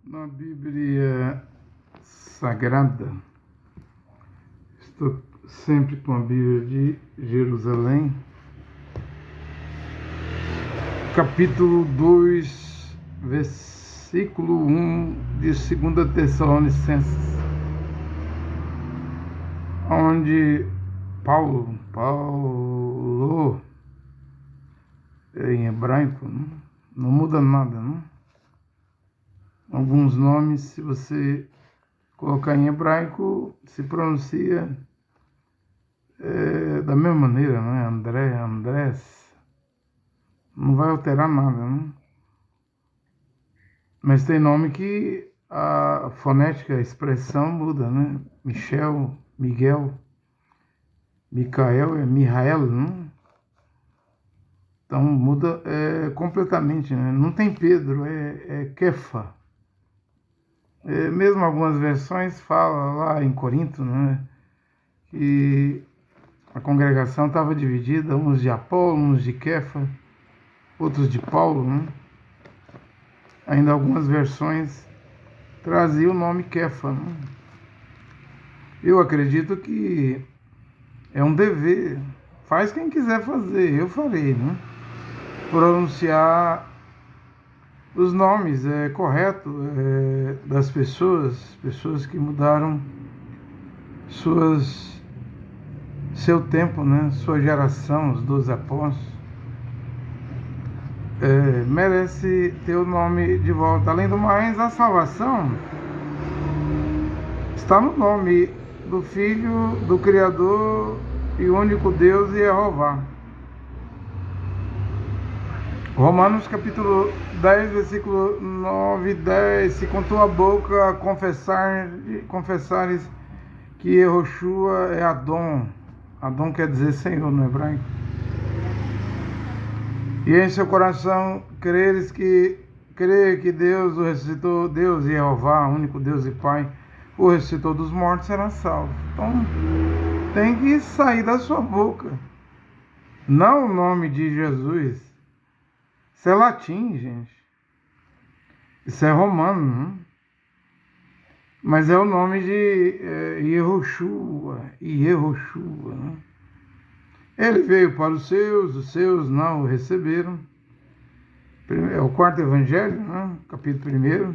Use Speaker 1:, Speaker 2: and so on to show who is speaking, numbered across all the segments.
Speaker 1: Na Bíblia Sagrada, estou sempre com a Bíblia de Jerusalém, capítulo 2, versículo 1 de 2 Tessalonicenses, onde Paulo em hebraico, não muda nada, não? Alguns nomes, se você colocar em hebraico, se pronuncia da mesma maneira, não é? André, Andrés, não vai alterar nada, não? Mas tem nome que a fonética, a expressão muda, né? Michel, Miguel, Micael é Mihael, não? Então muda completamente, né? Não tem Pedro, é Kefa. Mesmo algumas versões falam lá em Corinto, né, que a congregação estava dividida, uns de Apolo, uns de Kefa, outros de Paulo, né? Ainda algumas versões traziam o nome Kefa, né? Eu acredito que é um dever, faz quem quiser fazer, eu farei, né? Pronunciar os nomes corretos das pessoas que mudaram seu tempo, né? Sua geração, os 12 apóstolos, merece ter o nome de volta. Além do mais, a salvação está no nome do Filho, do Criador e único Deus, Jeová. Romanos capítulo 10, versículo 9 e 10. Se com tua boca confessares que Yehoshua é Adon. Adon quer dizer Senhor no hebraico. E em seu coração crê que Deus o ressuscitou, Deus Jeová, único Deus e Pai, o ressuscitou dos mortos, será salvo. Então, tem que sair da sua boca. Não o nome de Jesus. Isso é latim, gente. Isso é romano, né? Mas é o nome de Yehoshua, né? Ele veio para os seus não o receberam. É o quarto evangelho, né? Capítulo 1,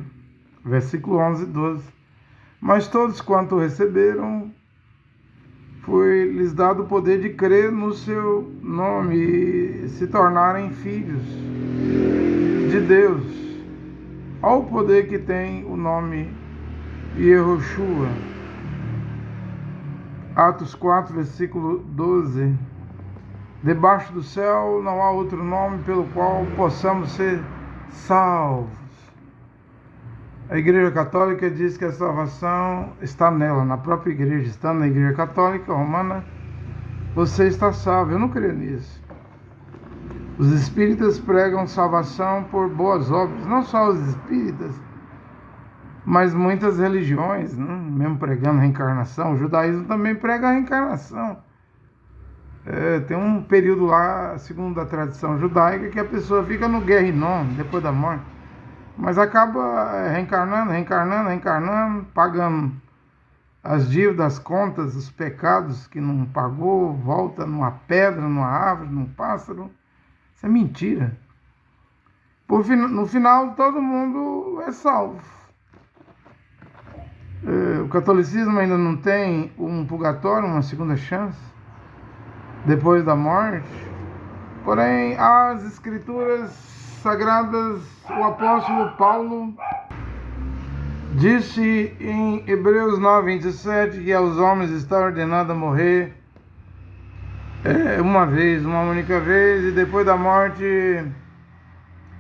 Speaker 1: versículo 11 e 12. Mas todos quanto o receberam, foi-lhes dado o poder de crer no seu nome e se tornarem filhos de Deus. Olha o poder que tem o nome Yehoshua. Atos 4, versículo 12. Debaixo do céu não há outro nome pelo qual possamos ser salvos. A Igreja Católica diz que a salvação está nela, na própria igreja. Estando na Igreja Católica Romana, você está salvo. Eu não creio nisso. Os espíritas pregam salvação por boas obras. Não só os espíritas, mas muitas religiões, né? Mesmo pregando reencarnação. O judaísmo também prega a reencarnação. Tem um período lá, segundo a tradição judaica, que a pessoa fica no Guerrinom, depois da morte. Mas acaba reencarnando, pagando as dívidas, as contas, os pecados que não pagou, volta numa pedra, numa árvore, num pássaro. Isso é mentira. No final, todo mundo é salvo. O catolicismo ainda não tem um purgatório, uma segunda chance, depois da morte. Porém, as escrituras sagradas, o apóstolo Paulo disse em Hebreus 9, 27, que aos homens está ordenado a morrer uma única vez, e depois da morte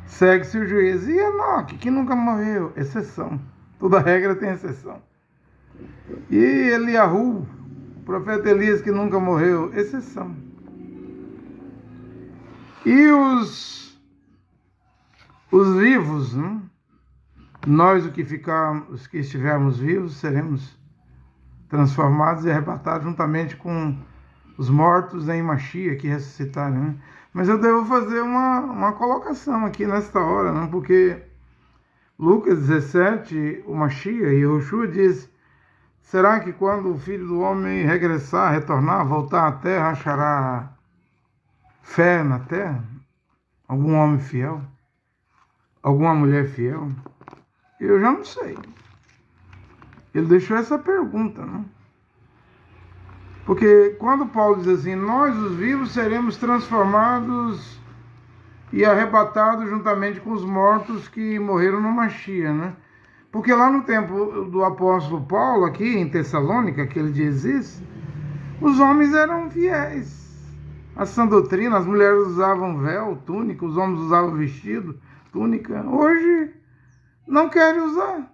Speaker 1: segue-se o juízo. E Enoque, que nunca morreu, exceção. Toda regra tem exceção. E Eliahu, o profeta Elias, que nunca morreu, exceção. E os vivos, né? Nós, os que estivermos vivos, seremos transformados e arrebatados juntamente com os mortos em Mashiach, que ressuscitaram, né? Mas eu devo fazer uma colocação aqui nesta hora, né? Porque Lucas 17, o Mashiach, Yehoshua diz: será que quando o Filho do Homem regressar, retornar, voltar à terra, achará fé na terra? Algum homem fiel? Alguma mulher fiel? Eu já não sei. Ele deixou essa pergunta, né? Porque quando Paulo diz assim, nós os vivos seremos transformados e arrebatados juntamente com os mortos que morreram no Mashiach, né? Porque lá no tempo do apóstolo Paulo, aqui em Tessalônica, aquele dia existe, os homens eram fiéis. A sã doutrina, as mulheres usavam véu, túnica, os homens usavam vestido, túnica. Hoje não querem usar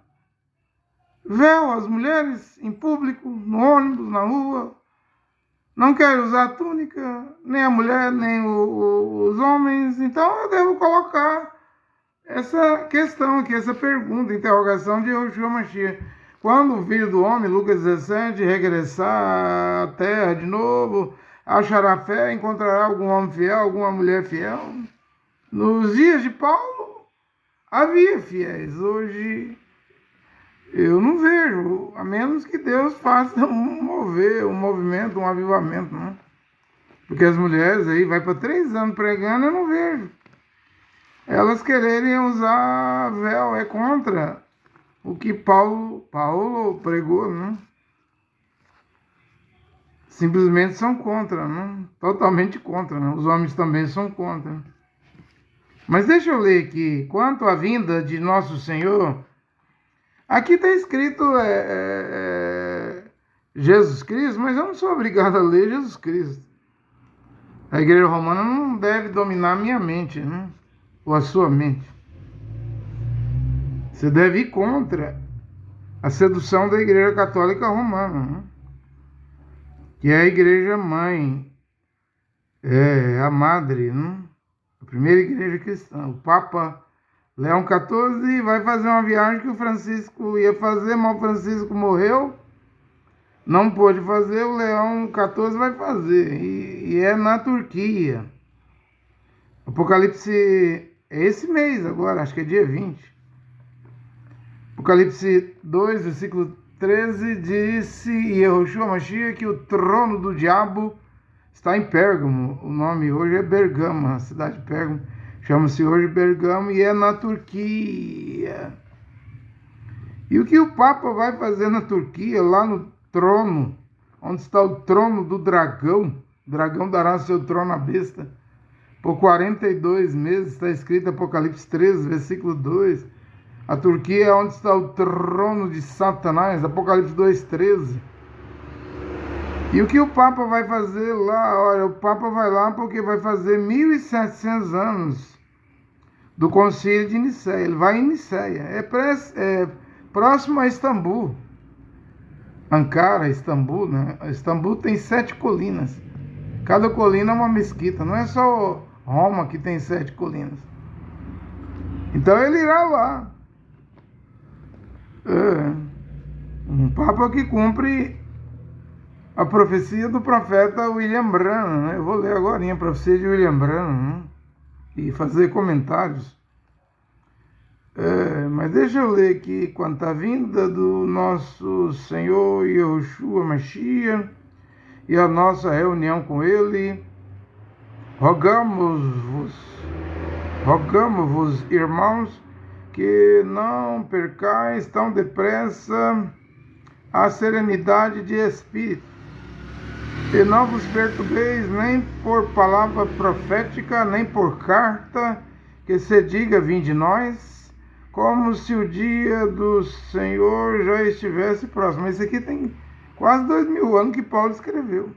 Speaker 1: véu, as mulheres em público, no ônibus, na rua. Não querem usar túnica, nem a mulher, nem os homens. Então eu devo colocar essa questão aqui, essa pergunta, interrogação de Yehoshua Mashiach. Quando o Filho do Homem, Lucas 17, regressar à terra de novo, achará fé, encontrará algum homem fiel, alguma mulher fiel? Nos dias de Paulo, havia fiéis. Hoje, eu não vejo, a menos que Deus faça um movimento, um avivamento, né? Porque as mulheres aí, vai para 3 anos pregando, eu não vejo. Elas quererem usar véu, é contra o que Paulo pregou, né? Simplesmente são contra, né? Totalmente contra, né? Os homens também são contra. Mas deixa eu ler aqui, quanto à vinda de nosso Senhor, aqui está escrito Jesus Cristo, mas eu não sou obrigado a ler Jesus Cristo. A igreja romana não deve dominar a minha mente, né? Ou a sua mente. Você deve ir contra a sedução da igreja católica romana, né? Que é a igreja mãe, a madre, né? A primeira igreja cristã. O Papa Leão XIV vai fazer uma viagem que o Francisco ia fazer, mas o Francisco morreu, não pôde fazer, o Leão XIV vai fazer, e é na Turquia. Apocalipse é esse mês agora, acho que é dia 20. Apocalipse 2, versículo 13, disse Yehoshua Mashiach que o trono do diabo está em Pérgamo. O nome hoje é Bergama, a cidade de Pérgamo. Chama-se hoje Bergamo e é na Turquia. E o que o Papa vai fazer na Turquia, lá no trono, onde está o trono do dragão? O dragão dará seu trono à besta. Por 42 meses, está escrito em Apocalipse 13, versículo 2. A Turquia é onde está o trono de Satanás, Apocalipse 2,13. E o que o Papa vai fazer lá? Olha, o Papa vai lá porque vai fazer 1.700 anos do Concílio de Nicéia. Ele vai em Nicéia. É próximo a Istambul. Ankara, Istambul, né? Istambul tem 7 colinas. Cada colina é uma mesquita. Não é só Roma que tem 7 colinas. Então ele irá lá. Um Papa que cumpre a profecia do profeta William Branham, né? Eu vou ler agora a profecia de William Branham, né? E fazer comentários. Mas deixa eu ler aqui quanto à vinda do nosso Senhor Yehoshua Mashiach e a nossa reunião com Ele. Rogamos-vos, irmãos, que não percais tão depressa a serenidade de espírito, e não vos perturbeis nem por palavra profética, nem por carta, que se diga vinde nós, como se o dia do Senhor já estivesse próximo. Isso aqui tem quase 2000 anos que Paulo escreveu.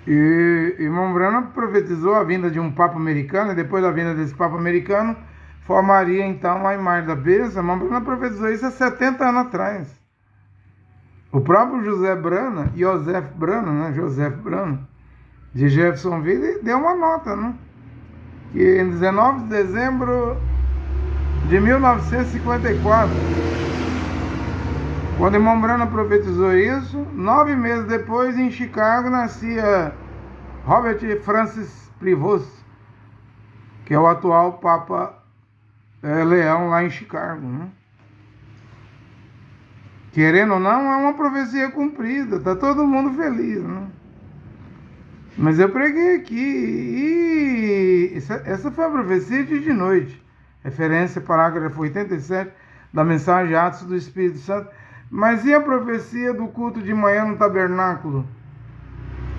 Speaker 1: E irmão Branham profetizou a vinda de um Papa americano, e depois da vinda desse Papa americano, formaria então lá em Mar da Besta. Irmão Branham profetizou isso há 70 anos atrás. O próprio Joseph Branham, de Jeffersonville, deu uma nota, né? Que em 19 de dezembro de 1954, quando irmão Branham profetizou isso, 9 meses depois, em Chicago, nascia Robert Francis Prevost, que é o atual Papa leão lá em Chicago, né? Querendo ou não, é uma profecia cumprida, tá todo mundo feliz, né? Mas eu preguei aqui e essa foi a profecia de noite, referência parágrafo 87 da mensagem Atos do Espírito Santo. Mas e a profecia do culto de manhã no tabernáculo?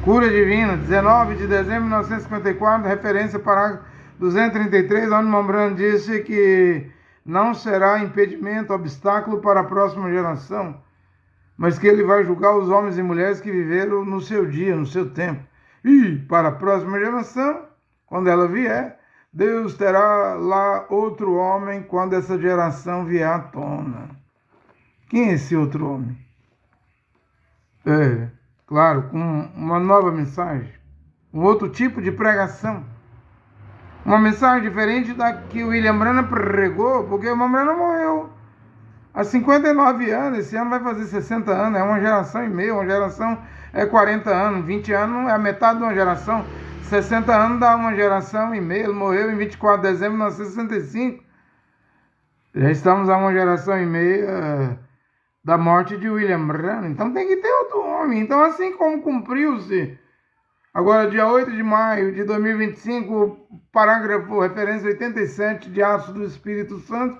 Speaker 1: Cura divina, 19 de dezembro de 1954, referência parágrafo 233, onde Mambrano disse que não será impedimento, obstáculo para a próxima geração, mas que ele vai julgar os homens e mulheres que viveram no seu dia, no seu tempo. E para a próxima geração, quando ela vier, Deus terá lá outro homem quando essa geração vier à tona. Quem é esse outro homem? Claro, com uma nova mensagem, um outro tipo de pregação. Uma mensagem diferente da que o William Branham pregou, porque o William Branham morreu há 59 anos, esse ano vai fazer 60 anos, é uma geração e meia, uma geração é 40 anos, 20 anos é a metade de uma geração, 60 anos dá uma geração e meia, ele morreu em 24 de dezembro de 1965, já estamos a uma geração e meia da morte de William Branham, então tem que ter outro homem, então assim como cumpriu-se, agora dia 8 de maio de 2025, parágrafo, referência 87 de Atos do Espírito Santo,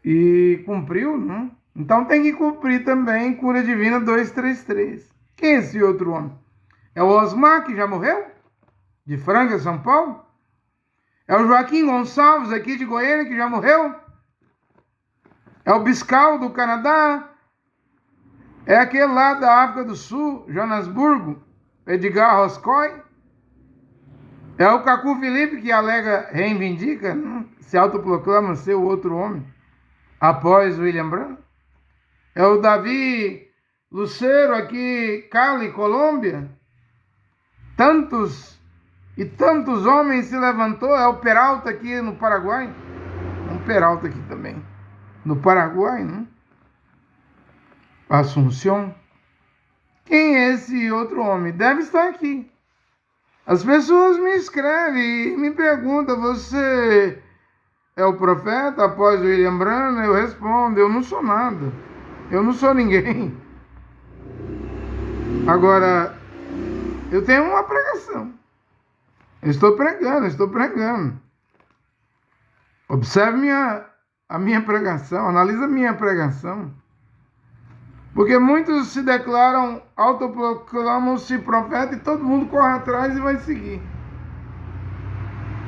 Speaker 1: e cumpriu, né? Então tem que cumprir também Cura Divina 233. Quem é esse outro homem? É o Osmar, que já morreu? De Franca, São Paulo? É o Joaquim Gonçalves, aqui de Goiânia, que já morreu? É o Biscal, do Canadá? É aquele lá da África do Sul, Joanesburgo, Edgar Roscoe? É o Cacu Felipe, que alega, reivindica, né? Se autoproclama ser o outro homem, após William Branham? É o Davi Lucero, aqui, Cali, Colômbia? Tantos e tantos homens se levantou. É o Peralta, aqui no Paraguai? Um Peralta aqui também, no Paraguai, né? Assunção. Quem é esse outro homem? Deve estar aqui. As pessoas me escrevem e me perguntam, você é o profeta após o William Branham? Eu respondo, eu não sou nada. Eu não sou ninguém. Agora, eu tenho uma pregação. Eu estou pregando. Observe a minha pregação, analisa a minha pregação. Porque muitos se declaram, autoproclamam-se profeta e todo mundo corre atrás e vai seguir.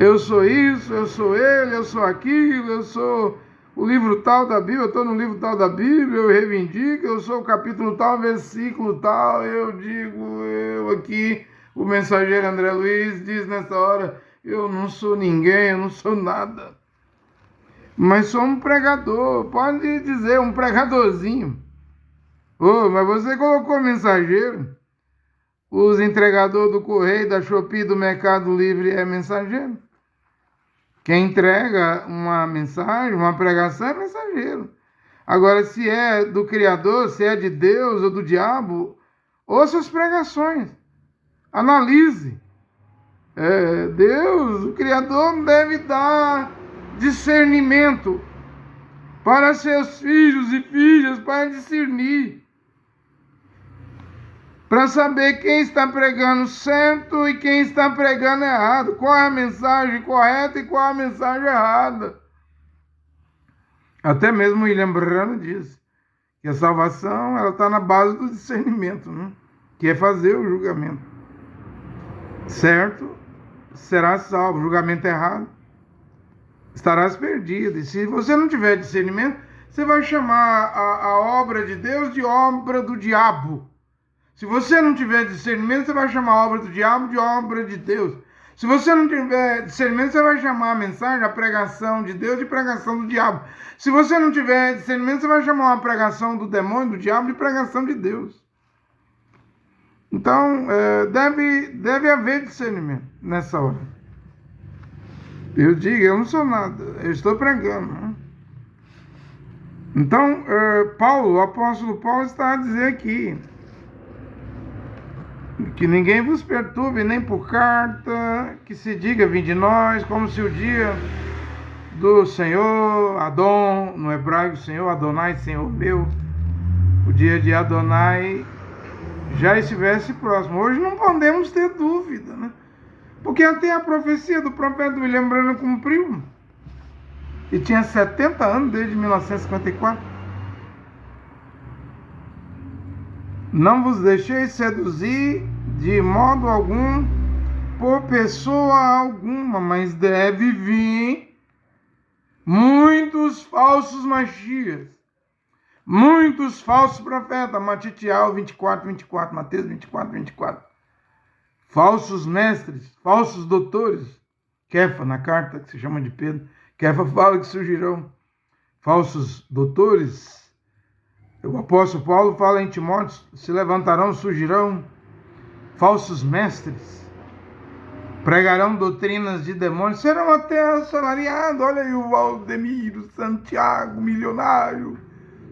Speaker 1: Eu sou isso, eu sou ele, eu sou aquilo, eu sou o livro tal da Bíblia, eu estou no livro tal da Bíblia, eu reivindico, eu sou o capítulo tal, versículo tal, eu digo, eu aqui, o mensageiro André Luiz diz nessa hora, eu não sou ninguém, eu não sou nada. Mas sou um pregador, pode dizer, um pregadorzinho. Mas você colocou mensageiro? Os entregadores do correio, da Shopee, do Mercado Livre é mensageiro? Quem entrega uma mensagem, uma pregação é mensageiro. Agora, se é do Criador, se é de Deus ou do diabo, ouça as pregações. Analise. Deus, o Criador, deve dar discernimento para seus filhos e filhas, para discernir. Para saber quem está pregando certo e quem está pregando errado. Qual é a mensagem correta e qual é a mensagem errada. Até mesmo William Branham diz que a salvação está na base do discernimento, né? Que é fazer o julgamento. Certo, será salvo. Julgamento errado, estarás perdido. E se você não tiver discernimento, você vai chamar a obra de Deus de obra do diabo. Se você não tiver discernimento, você vai chamar a obra do diabo de obra de Deus. Se você não tiver discernimento, você vai chamar a mensagem, a pregação de Deus de pregação do diabo. Se você não tiver discernimento, você vai chamar a pregação do demônio, do diabo, de pregação de Deus. Então, deve haver discernimento nessa hora. Eu digo, eu não sou nada, eu estou pregando. Né? Então, o apóstolo Paulo está a dizer aqui, que ninguém vos perturbe, nem por carta, que se diga, vinde nós, como se o dia do Senhor, Adon, no hebraico, Senhor, Adonai, Senhor meu. O dia de Adonai já estivesse próximo. Hoje não podemos ter dúvida, né? Porque até a profecia do profeta William Branham cumpriu. E tinha 70 anos desde 1954. Não vos deixeis seduzir de modo algum por pessoa alguma, mas deve vir muitos falsos Messias, muitos falsos profetas. Matitial 24, 24, Mateus 24, 24. Falsos mestres, falsos doutores. Kefa, na carta que se chama de Pedro, Kefa fala que surgirão falsos doutores. O apóstolo Paulo fala em Timóteo: se levantarão, surgirão falsos mestres, pregarão doutrinas de demônios, serão até assalariados. Olha aí o Valdemiro Santiago, milionário,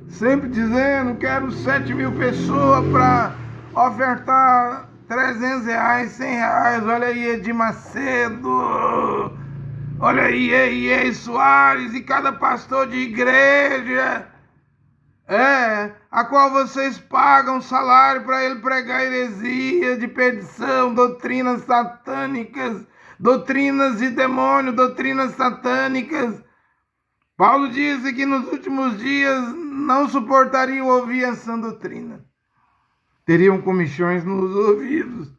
Speaker 1: sempre dizendo: quero 7.000 pessoas para ofertar R$300, R$100. Olha aí Edir Macedo, olha aí Ei Soares, e cada pastor de igreja, a qual vocês pagam salário para ele pregar heresia de perdição, doutrinas satânicas, doutrinas de demônio, doutrinas satânicas. Paulo disse que nos últimos dias não suportariam ouvir essa doutrina. Teriam comichões nos ouvidos,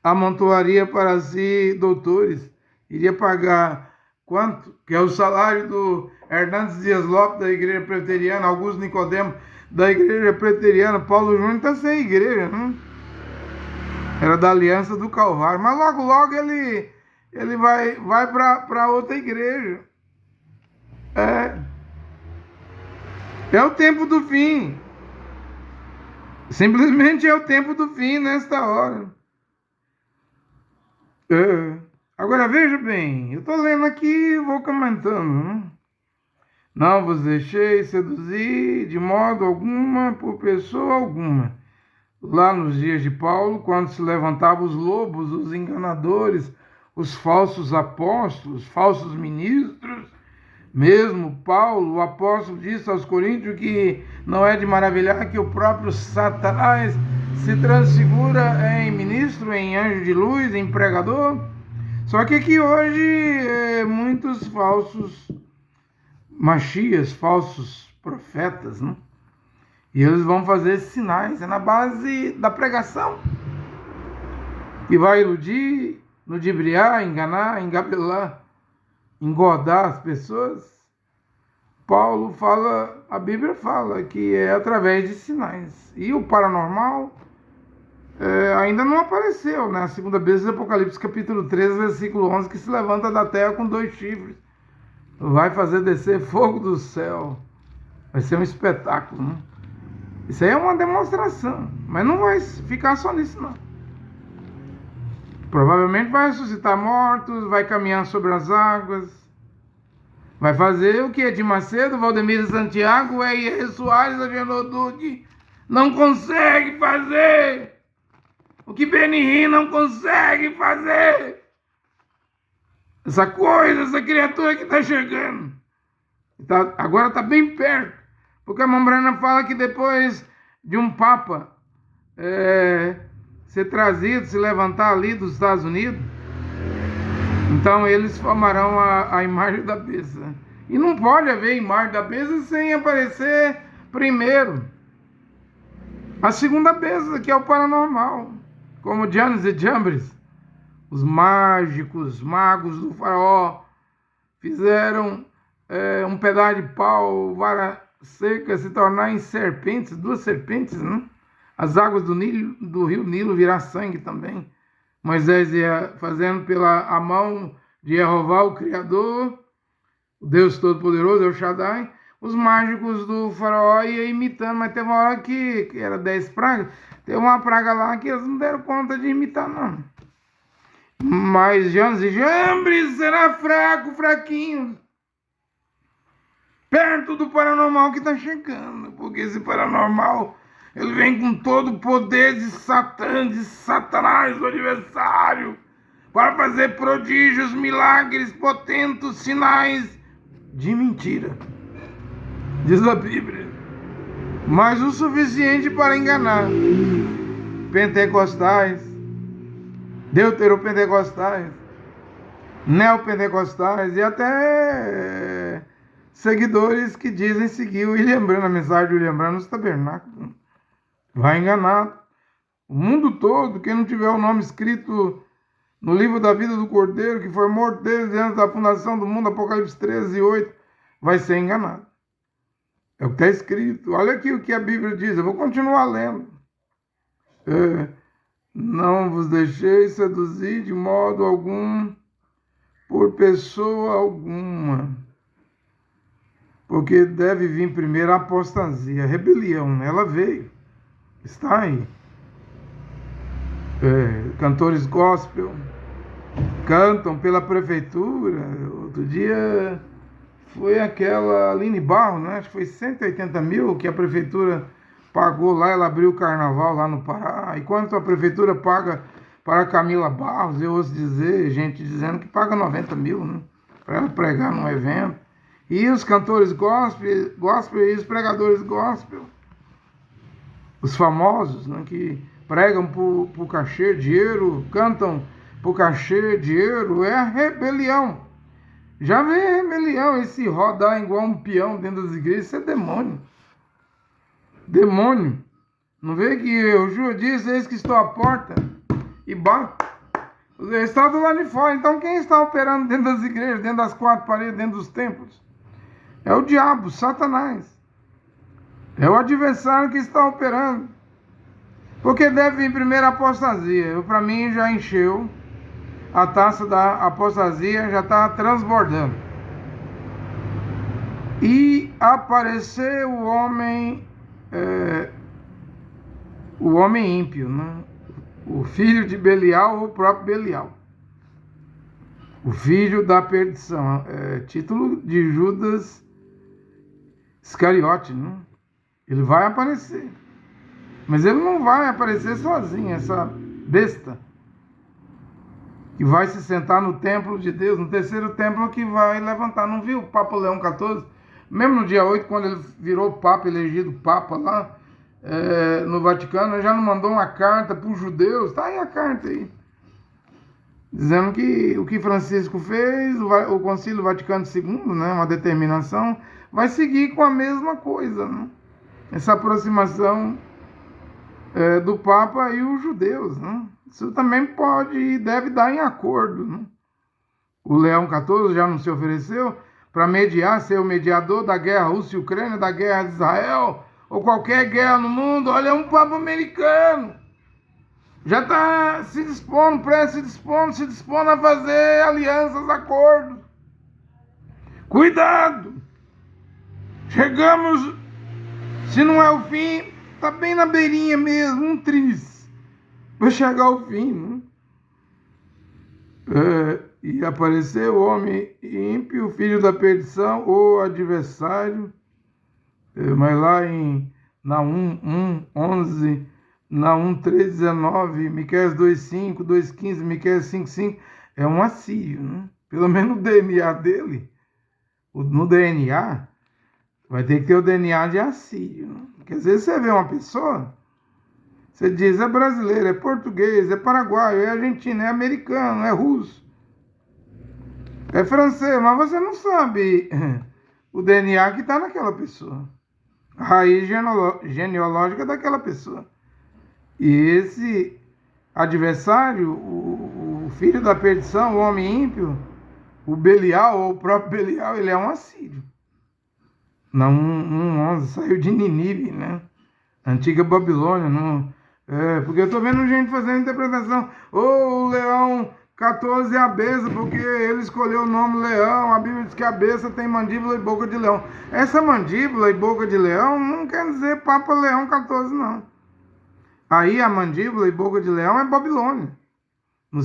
Speaker 1: amontoaria para si doutores, iria pagar quanto? Que é o salário do Hernandes Dias Lopes, da Igreja Presbiteriana, Augusto Nicodemo, da Igreja Presbiteriana. Paulo Júnior está sem igreja, né? Era da Aliança do Calvário, mas logo, logo ele vai para outra igreja. É o tempo do fim. Simplesmente é o tempo do fim nesta hora. Agora veja bem, eu estou lendo aqui e vou comentando, né? Não vos deixeis seduzir de modo alguma por pessoa alguma. Lá nos dias de Paulo, quando se levantavam os lobos, os enganadores, os falsos apóstolos, falsos ministros, mesmo Paulo, o apóstolo, disse aos Coríntios que não é de maravilhar que o próprio Satanás se transfigura em ministro, em anjo de luz, em pregador. Só que aqui hoje muitos falsos Machias, falsos profetas, né? E eles vão fazer sinais, na base da pregação, que vai iludir, ludibriar, enganar, engabelar, engordar as pessoas. Paulo fala, a Bíblia fala que é através de sinais. E o paranormal ainda não apareceu, né? A segunda vez do Apocalipse, capítulo 13, versículo 11, que se levanta da terra com 2 chifres. Vai fazer descer fogo do céu. Vai ser um espetáculo, né? Isso aí é uma demonstração, mas não vai ficar só nisso, não. Provavelmente vai ressuscitar mortos, vai caminhar sobre as águas, vai fazer o que Edir Macedo, Valdemiro Santiago, Ei Soares, Agenor Duque não consegue fazer. O que Benihim não consegue fazer. Essa coisa, essa criatura que está chegando. Agora está bem perto. Porque a Membrana fala que depois de um Papa ser trazido, se levantar ali dos Estados Unidos, então eles formarão a imagem da besta. E não pode haver imagem da besta sem aparecer primeiro a segunda besta, que é o paranormal. Como Jannes e Jambres, os mágicos, magos do faraó, fizeram um pedaço de pau, vara seca, se tornar em serpentes, 2 serpentes, né? As águas do rio Nilo virar sangue também. Moisés ia fazendo a mão de Jeová, o Criador, o Deus Todo-Poderoso, El Shaddai. Os mágicos do faraó iam imitando, mas teve uma hora que era 10 pragas, teve uma praga lá que eles não deram conta de imitar, não. Mas Jannes e Jambres será fraquinho, perto do paranormal que está chegando, porque esse paranormal, ele vem com todo o poder de Satã, de Satanás, o adversário, para fazer prodígios, milagres, potentos, sinais, de mentira, diz a Bíblia, mas o suficiente para enganar pentecostais, deuteropentecostais, neopentecostais e até seguidores que dizem seguir o William Branham, a mensagem de William Branham nos tabernáculos. Vai enganar o mundo todo. Quem não tiver o nome escrito no livro da vida do Cordeiro, que foi morto desde antes da fundação do mundo, Apocalipse 13:8, vai ser enganado. É o que está escrito. Olha aqui o que a Bíblia diz. Eu vou continuar lendo. Não vos deixeis seduzir de modo algum por pessoa alguma, porque deve vir primeiro a apostasia, a rebelião. Ela veio, está aí. Cantores gospel cantam pela prefeitura. Outro dia foi aquela Aline Barros, né? Acho que foi 180 mil que a prefeitura pagou lá. Ela abriu o carnaval lá no Pará. E quanto a prefeitura paga para Camila Barros, eu ouço dizer, gente dizendo que paga 90 mil, né? Para ela pregar num evento. E os cantores gospel e os pregadores gospel, os famosos, né, que pregam por cachê, dinheiro, cantam por cachê, dinheiro, é a rebelião. Já vem a rebelião, esse rodar igual um peão dentro das igrejas, isso é demônio. Demônio. Não vê que o João diz, eis que estou à porta e bato. Está do lado de fora. Então quem está operando dentro das igrejas, dentro das quatro paredes, dentro dos templos? É o diabo, Satanás. É o adversário que está operando. Porque deve vir primeiro a apostasia. Para mim já encheu. A taça da apostasia já está transbordando. E apareceu o homem ímpio, né? O filho de Belial, o próprio Belial. O filho da perdição. Título de Judas Iscariote, né? Ele vai aparecer. Mas ele não vai aparecer sozinho, essa besta. Que vai se sentar no templo de Deus, no terceiro templo que vai levantar. Não viu o Papa Leão XIV? Mesmo no dia 8, quando ele virou Papa, elegido Papa lá no Vaticano, ele já não mandou uma carta para os judeus? Tá aí a carta aí. Dizendo que o que Francisco fez, o Concílio Vaticano II, né, uma determinação, vai seguir com a mesma coisa, né? Essa aproximação do Papa e os judeus, né? Isso também pode e deve dar em acordo, né? O Leão XIV já não se ofereceu para mediar, ser o mediador da guerra Rússia e Ucrânia, da guerra de Israel, ou qualquer guerra no mundo. Olha, um Papa americano. Já está se dispondo a fazer alianças, acordos. Cuidado! Chegamos, se não é o fim, está bem na beirinha mesmo, um triz. Vai chegar ao fim, né? E apareceu o homem ímpio, filho da perdição, o adversário. Mas lá em Naum 1:11, Naum 3:19, Miqueias 2:5, 2:15, Miqueias 5:5, é um assírio, né? Pelo menos o DNA dele, no DNA, vai ter que ter o DNA de assírio, né? Porque às vezes você vê uma pessoa, você diz, é brasileiro, é português, é paraguaio, é argentino, é americano, é russo, é francês, mas você não sabe o DNA que está naquela pessoa, a raiz genealógica daquela pessoa. E esse adversário, o filho da perdição, o homem ímpio, o Belial, ou o próprio Belial, ele é um assírio. Não, 11, saiu de Ninive, né? Antiga Babilônia. Porque eu estou vendo gente fazendo interpretação. O Leão 14 é a besta, porque ele escolheu o nome Leão. A Bíblia diz que a besta tem mandíbula e boca de leão. Essa mandíbula e boca de leão não quer dizer Papa Leão 14, não. Aí a mandíbula e boca de leão é Babilônia. No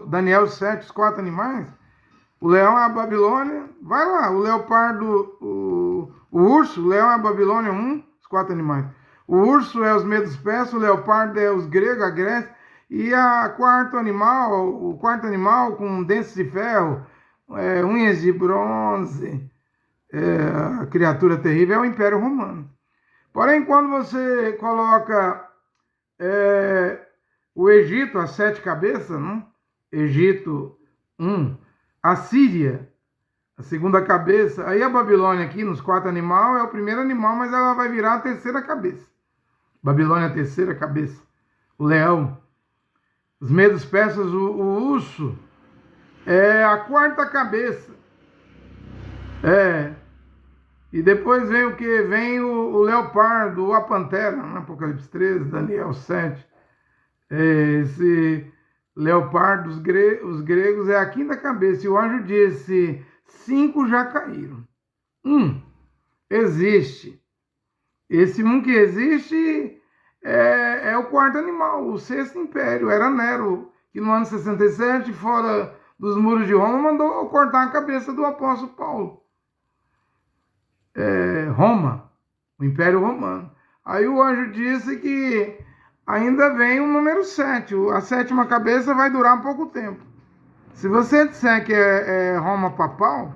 Speaker 1: Daniel 7, os 4 animais, o leão é a Babilônia. Vai lá, o leopardo, o urso, o leão é a Babilônia 1, os 4 animais. O urso é os medos persas, o leopardo é os gregos, a Grécia. E o quarto animal com dentes de ferro, unhas de bronze, a criatura terrível é o Império Romano. Porém, quando você coloca o Egito, as 7 cabeças, né? Egito, a Síria, a segunda cabeça, aí a Babilônia aqui, nos 4 animais, é o primeiro animal, mas ela vai virar a terceira cabeça. Babilônia, a terceira cabeça. O leão. Os medos persas, o urso, é a 4ª cabeça. E depois vem o que? Vem o leopardo, a pantera, no Apocalipse 13, Daniel 7. Esse leopardo, os gregos, é a 5ª cabeça. E o anjo disse, 5 já caíram. Existe. Esse que existe é o 4º animal, o 6º império. Era Nero, que no ano 67, fora dos muros de Roma, mandou cortar a cabeça do apóstolo Paulo. Roma, o Império Romano. Aí o anjo disse que ainda vem o número 7. A 7ª cabeça vai durar pouco tempo. Se você disser que é Roma papal,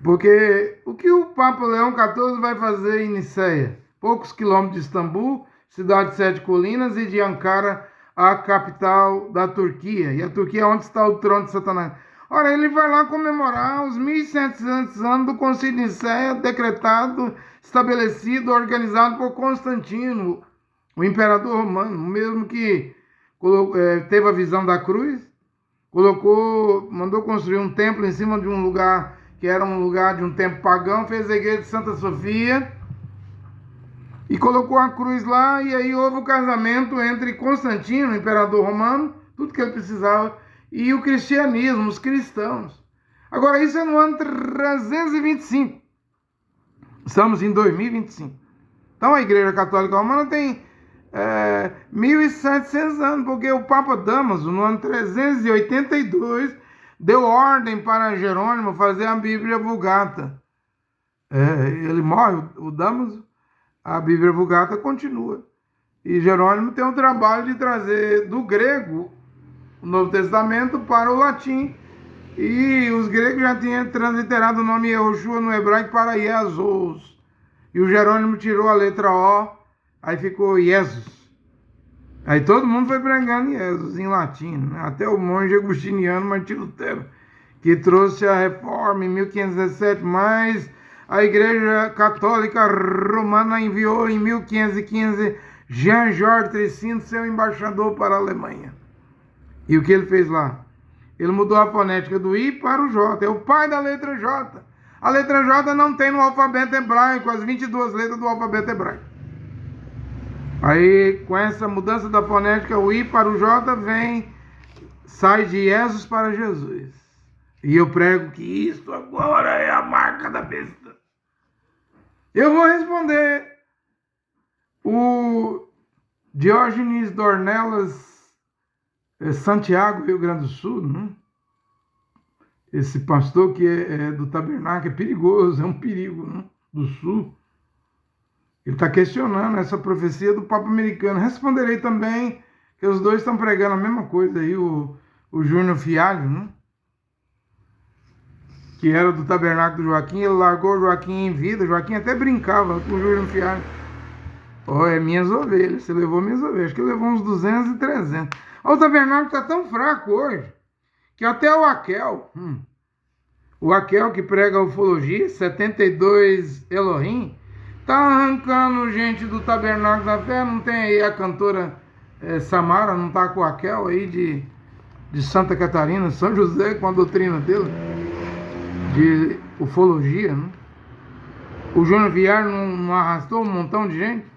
Speaker 1: porque o que o Papa Leão XIV vai fazer em Niceia? Poucos quilômetros de Istambul, cidade de 7 colinas, e de Ankara, a capital da Turquia. E a Turquia é onde está o trono de Satanás. Ora, ele vai lá comemorar os 1.700 anos do Concílio de Nicéia, decretado, estabelecido, organizado por Constantino, o imperador romano, o mesmo que teve a visão da cruz, mandou construir um templo em cima de um lugar que era um lugar de um templo pagão, fez a igreja de Santa Sofia e colocou a cruz lá, e aí houve o casamento entre Constantino, o imperador romano, tudo que ele precisava, e o cristianismo, os cristãos. Agora, isso é no ano 325. Estamos em 2025. Então, a Igreja Católica Romana tem 1.700 anos, porque o Papa Damaso, no ano 382, deu ordem para Jerônimo fazer a Bíblia Vulgata. Ele morre, o Damaso, a Bíblia Vulgata continua. E Jerônimo tem o trabalho de trazer do grego o Novo Testamento para o latim. E os gregos já tinham transliterado o nome Yehoshua no hebraico para Jesus. E o Jerônimo tirou a letra O, aí ficou Jesus. Aí todo mundo foi pregando Jesus em latim, né? Até o monge agustiniano Martinho Lutero, que trouxe a reforma em 1517, mas a Igreja Católica Romana enviou em 1515 Jean-Georges Trisino, seu embaixador, para a Alemanha. E o que ele fez lá? Ele mudou a fonética do I para o J. É o pai da letra J. A letra J não tem no alfabeto hebraico, as 22 letras do alfabeto hebraico. Aí, com essa mudança da fonética, o I para o J sai de Jesus para Jesus. E eu prego que isso agora é a marca da besta. Eu vou responder o Diógenes Dornelas, Santiago, Rio Grande do Sul, né? Esse pastor que é do tabernáculo é perigoso, é um perigo, né? Do Sul. Ele está questionando essa profecia do Papa americano. Responderei também que os dois estão pregando a mesma coisa aí, o Júnior Fialho, né? Que era do tabernáculo do Joaquim, ele largou o Joaquim em vida. O Joaquim até brincava com o Júnior Fialho. É minhas ovelhas, você levou minhas ovelhas. Acho que levou uns 200 e 300. O tabernáculo está tão fraco hoje que até o Aquel que prega a ufologia, 72 Elohim, tá arrancando gente do tabernáculo da fé. Não tem aí a cantora Samara, não tá com o Aquel aí de Santa Catarina, São José, com a doutrina dele de ufologia, né? O Júnior Viar não arrastou um montão de gente?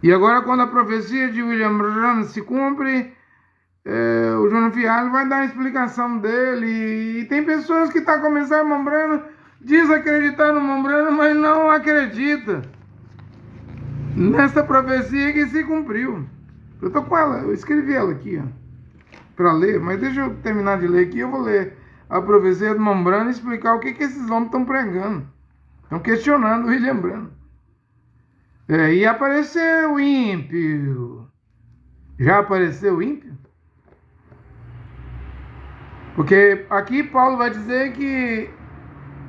Speaker 1: E agora, quando a profecia de William Branham se cumpre, o Júnior Fialho vai dar a explicação dele. E tem pessoas que estão começando a irmão Branham, diz acreditar no irmão Branham, mas não acredita nessa profecia que se cumpriu. Eu tô com ela, eu escrevi ela aqui, para ler, mas deixa eu terminar de ler aqui. Eu vou ler a profecia do irmão Branham e explicar o que esses homens estão pregando. Estão questionando o William Branham. E apareceu o ímpio. Já apareceu o ímpio? Porque aqui Paulo vai dizer que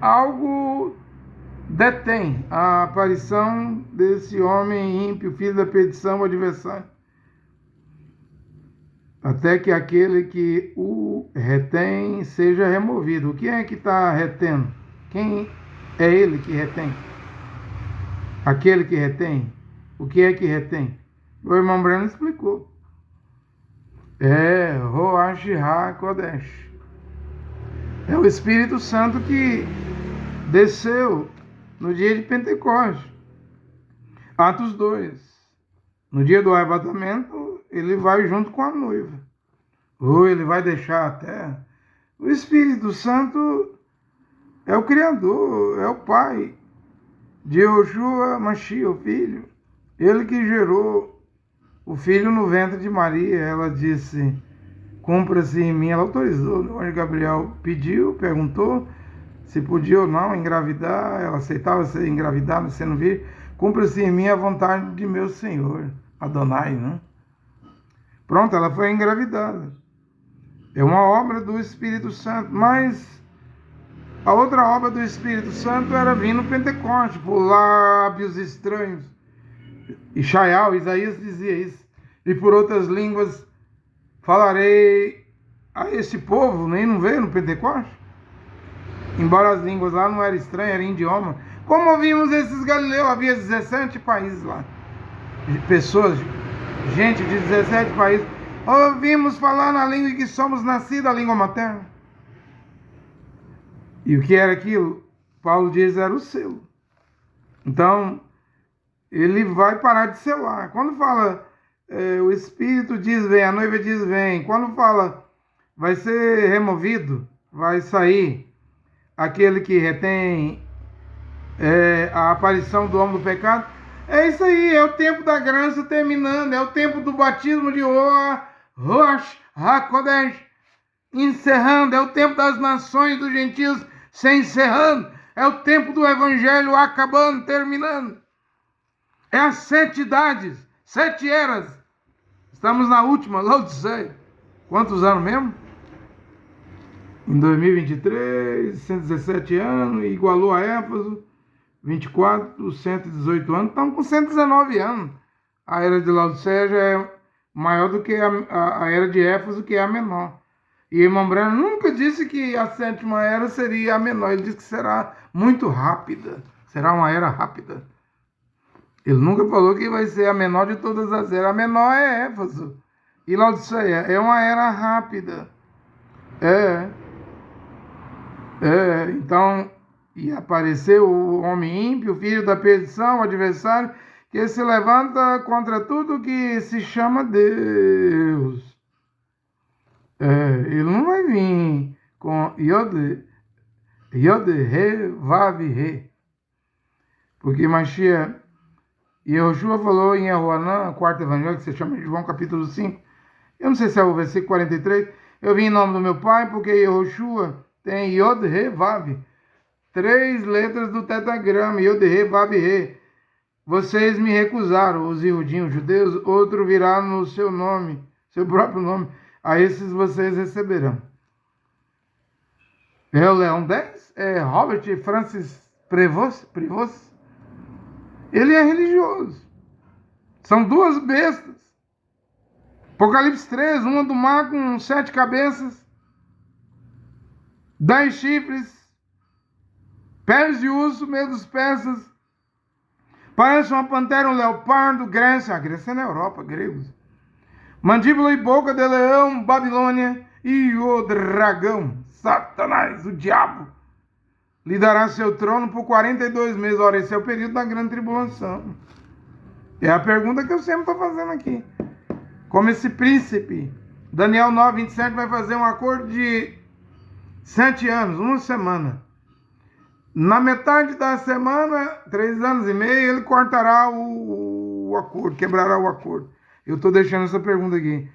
Speaker 1: algo detém a aparição desse homem ímpio, filho da perdição, o adversário, até que aquele que o retém seja removido. O que é que está retendo? Quem é ele que retém? Aquele que retém? O que é que retém? O irmão Breno explicou. É Roach HaKodesh. É o Espírito Santo que desceu no dia de Pentecostes. Atos 2. No dia do arrebatamento, ele vai junto com a noiva. Ou ele vai deixar a terra. O Espírito Santo é o Criador, é o Pai de Yoshua Mashiach, o Filho. Ele que gerou o Filho no ventre de Maria. Ela disse, cumpra-se em mim. Ela autorizou. O anjo Gabriel pediu, perguntou se podia ou não engravidar. Ela aceitava ser engravidada, sendo virgem. Cumpra-se em mim a vontade de meu Senhor, Adonai, né? Pronto, ela foi engravidada. É uma obra do Espírito Santo, mas a outra obra do Espírito Santo era vir no Pentecoste, por lábios estranhos. Isaías dizia isso. E por outras línguas falarei a esse povo, nem não veio no Pentecoste? Embora as línguas lá não eram estranhas, era idioma. Como ouvimos esses galileus, havia 17 países lá. Pessoas, gente de 17 países. Ouvimos falar na língua em que somos nascidos, a língua materna. E o que era aquilo? Paulo diz era o selo. Então, ele vai parar de selar. Quando fala, o Espírito diz vem, a noiva diz vem. Quando fala, vai ser removido, vai sair aquele que retém a aparição do homem do pecado. É isso aí, é o tempo da graça terminando, é o tempo do batismo de Roach HaKodesh encerrando, é o tempo das nações, dos gentios se encerrando, é o tempo do evangelho acabando, terminando. É as 7 idades, 7 eras. Estamos na última, Laodiceia. Quantos anos mesmo? Em 2023, 117 anos, igualou a Éfeso, 24, 118 anos, estamos com 119 anos. A era de Laodiceia já é maior do que a era de Éfeso, que é a menor. E o irmão Breno nunca disse que a 7ª era seria a menor, ele disse que será muito rápida, será uma era rápida. Ele nunca falou que vai ser a menor de todas as eras. A menor é Éfeso. E Laodiceia é uma era rápida. Então, e apareceu o homem ímpio, o filho da perdição, o adversário, que se levanta contra tudo que se chama Deus. Ele não vai vir com Yod, Re, Vav, Re. Porque Mashiach, Yehoshua falou em Yahuanã, 4º evangelho, que se chama de João capítulo 5. Eu não sei se é o versículo 43. Eu vim em nome do meu pai, porque Yehoshua tem Yod, Re, Vav. 3 letras do tetragrama, Yod, Re, Vav, Re. Vocês me recusaram, os iudinhos, judeus, outro virá no seu nome, seu próprio nome. A esses vocês receberão. É o Leão 10? É Robert Francis Prevost? Ele é religioso. São 2 bestas. Apocalipse 3, uma do mar com 7 cabeças, 10 chifres, pés de urso, meio dos persas. Parece uma pantera, um leopardo, Grécia. A Grécia é na Europa, gregos. Mandíbula e boca de leão, Babilônia, e o dragão, Satanás, o diabo, lhe dará seu trono por 42 meses. Ora, esse é o período da grande tribulação. É a pergunta que eu sempre estou fazendo aqui. Como esse príncipe, Daniel 9, 27, vai fazer um acordo de 7 anos, 1 semana. Na metade da semana, 3 anos e meio, ele cortará o acordo, quebrará o acordo. Eu estou deixando essa pergunta aqui.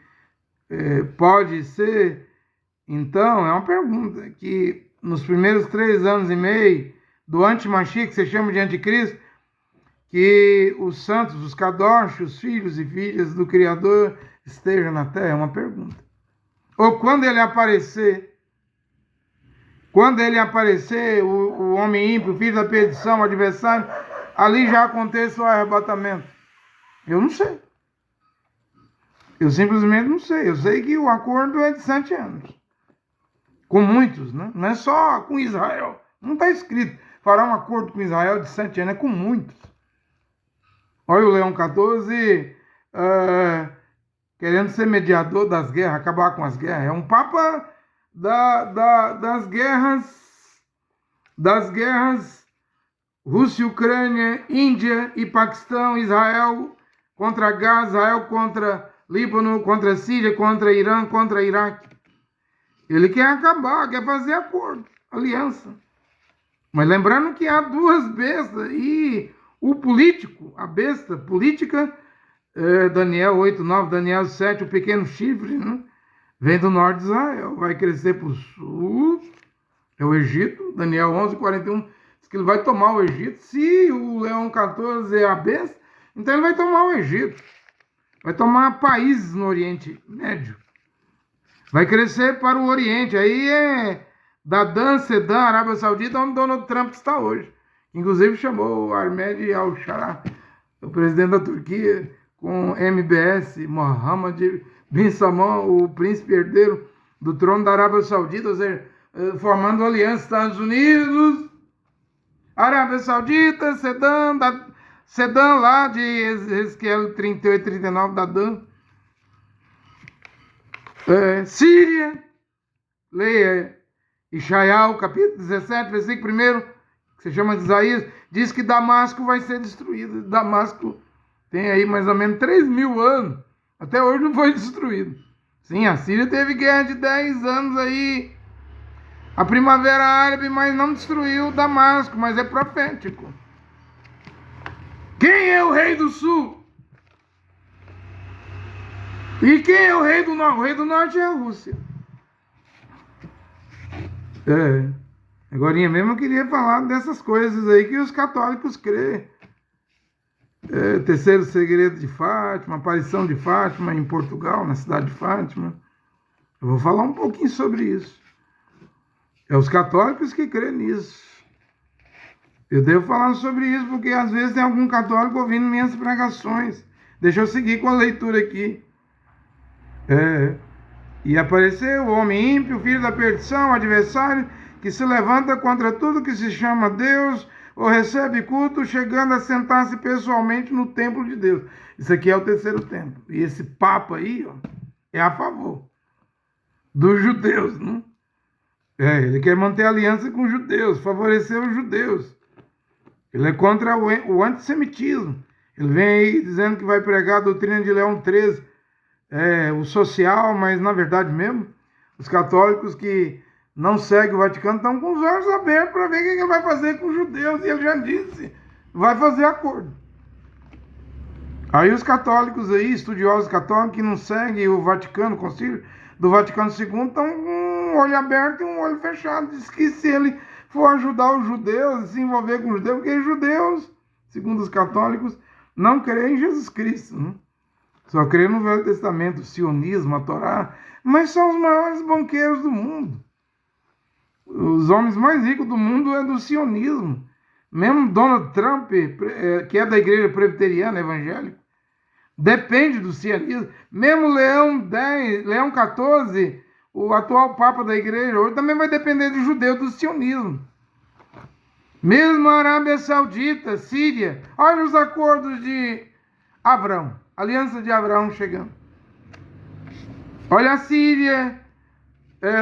Speaker 1: Pode ser, então, é uma pergunta, que nos primeiros 3 anos e meio do anti-Mashiach, que se chama de anticristo, que os santos, os kadosh, os filhos e filhas do Criador estejam na terra? É uma pergunta. Ou quando ele aparecer, Quando ele aparecer, o homem ímpio, o filho da perdição, o adversário, ali já acontece o arrebatamento. Eu não sei. Eu simplesmente não sei. Eu sei que o acordo é de 7 anos. Com muitos, né? Não é só com Israel. Não está escrito. Fará um acordo com Israel de 7 anos. É com muitos. Olha o Leão 14 querendo ser mediador das guerras, acabar com as guerras. É um papa das guerras Rússia, Ucrânia, Índia e Paquistão, Israel contra Gaza, Israel contra Líbano, contra Síria, contra Irã, contra Iraque. Ele quer acabar, quer fazer acordo, aliança. Mas lembrando que há duas bestas e o político, a besta política, Daniel 8:9, Daniel 7, o pequeno chifre, né? Vem do norte de Israel, vai crescer para o sul, é o Egito. Daniel 11:41 diz que ele vai tomar o Egito. Se o Leão 14 é a besta, então ele vai tomar o Egito. Vai tomar países no Oriente Médio. Vai crescer para o Oriente. Aí é Dadã, Sedã, Arábia Saudita, onde Donald Trump está hoje. Inclusive chamou o Ahmed al-Shara, o presidente da Turquia, com MBS, Mohammed bin Salman, o príncipe herdeiro do trono da Arábia Saudita, ou seja, formando aliança Estados Unidos, Arábia Saudita, Sedã lá de Ezequiel 38, 39, Dadã, Síria, leia Ishaiah, capítulo 17, versículo 1, que se chama de Isaías, diz que Damasco vai ser destruído. Damasco tem aí mais ou menos 3.000 anos. Até hoje não foi destruído. Sim, a Síria teve guerra de 10 anos aí. A Primavera Árabe, mas não destruiu Damasco, mas é profético. Quem é o rei do sul? E quem é o rei do norte? O rei do norte é a Rússia. Agora mesmo eu queria falar dessas coisas aí que os católicos creem. Terceiro segredo de Fátima, aparição de Fátima em Portugal, na cidade de Fátima. Eu vou falar um pouquinho sobre isso. É os católicos que creem nisso. Eu devo falar sobre isso porque às vezes tem algum católico ouvindo minhas pregações. Deixa eu seguir com a leitura aqui. E apareceu o homem ímpio, filho da perdição, adversário, que se levanta contra tudo que se chama Deus ou recebe culto, chegando a sentar-se pessoalmente no templo de Deus. Isso aqui é o terceiro templo. E esse papa aí, ó, é a favor dos judeus, né? Ele quer manter aliança com os judeus, favorecer os judeus. Ele é contra o antissemitismo. Ele vem aí dizendo que vai pregar a doutrina de Leão 13, o social, mas na verdade mesmo, os católicos que não seguem o Vaticano estão com os olhos abertos para ver o que ele vai fazer com os judeus. E ele já disse, vai fazer acordo. Aí os católicos aí, estudiosos católicos que não seguem o Vaticano, o concílio do Vaticano II, estão com um olho aberto e um olho fechado. Diz que se ele for ajudar os judeus, se envolver com os judeus, porque os judeus, segundo os católicos, não creem em Jesus Cristo, né? Só creem no Velho Testamento, o sionismo, a Torá, mas são os maiores banqueiros do mundo. Os homens mais ricos do mundo é do sionismo. Mesmo Donald Trump, que é da igreja presbiteriana evangélica, depende do sionismo. Mesmo Leão 14, o atual papa da igreja, hoje também vai depender do judeu, do sionismo. Mesmo a Arábia Saudita, Síria, olha os acordos de Abraão, aliança de Abraão chegando. Olha a Síria,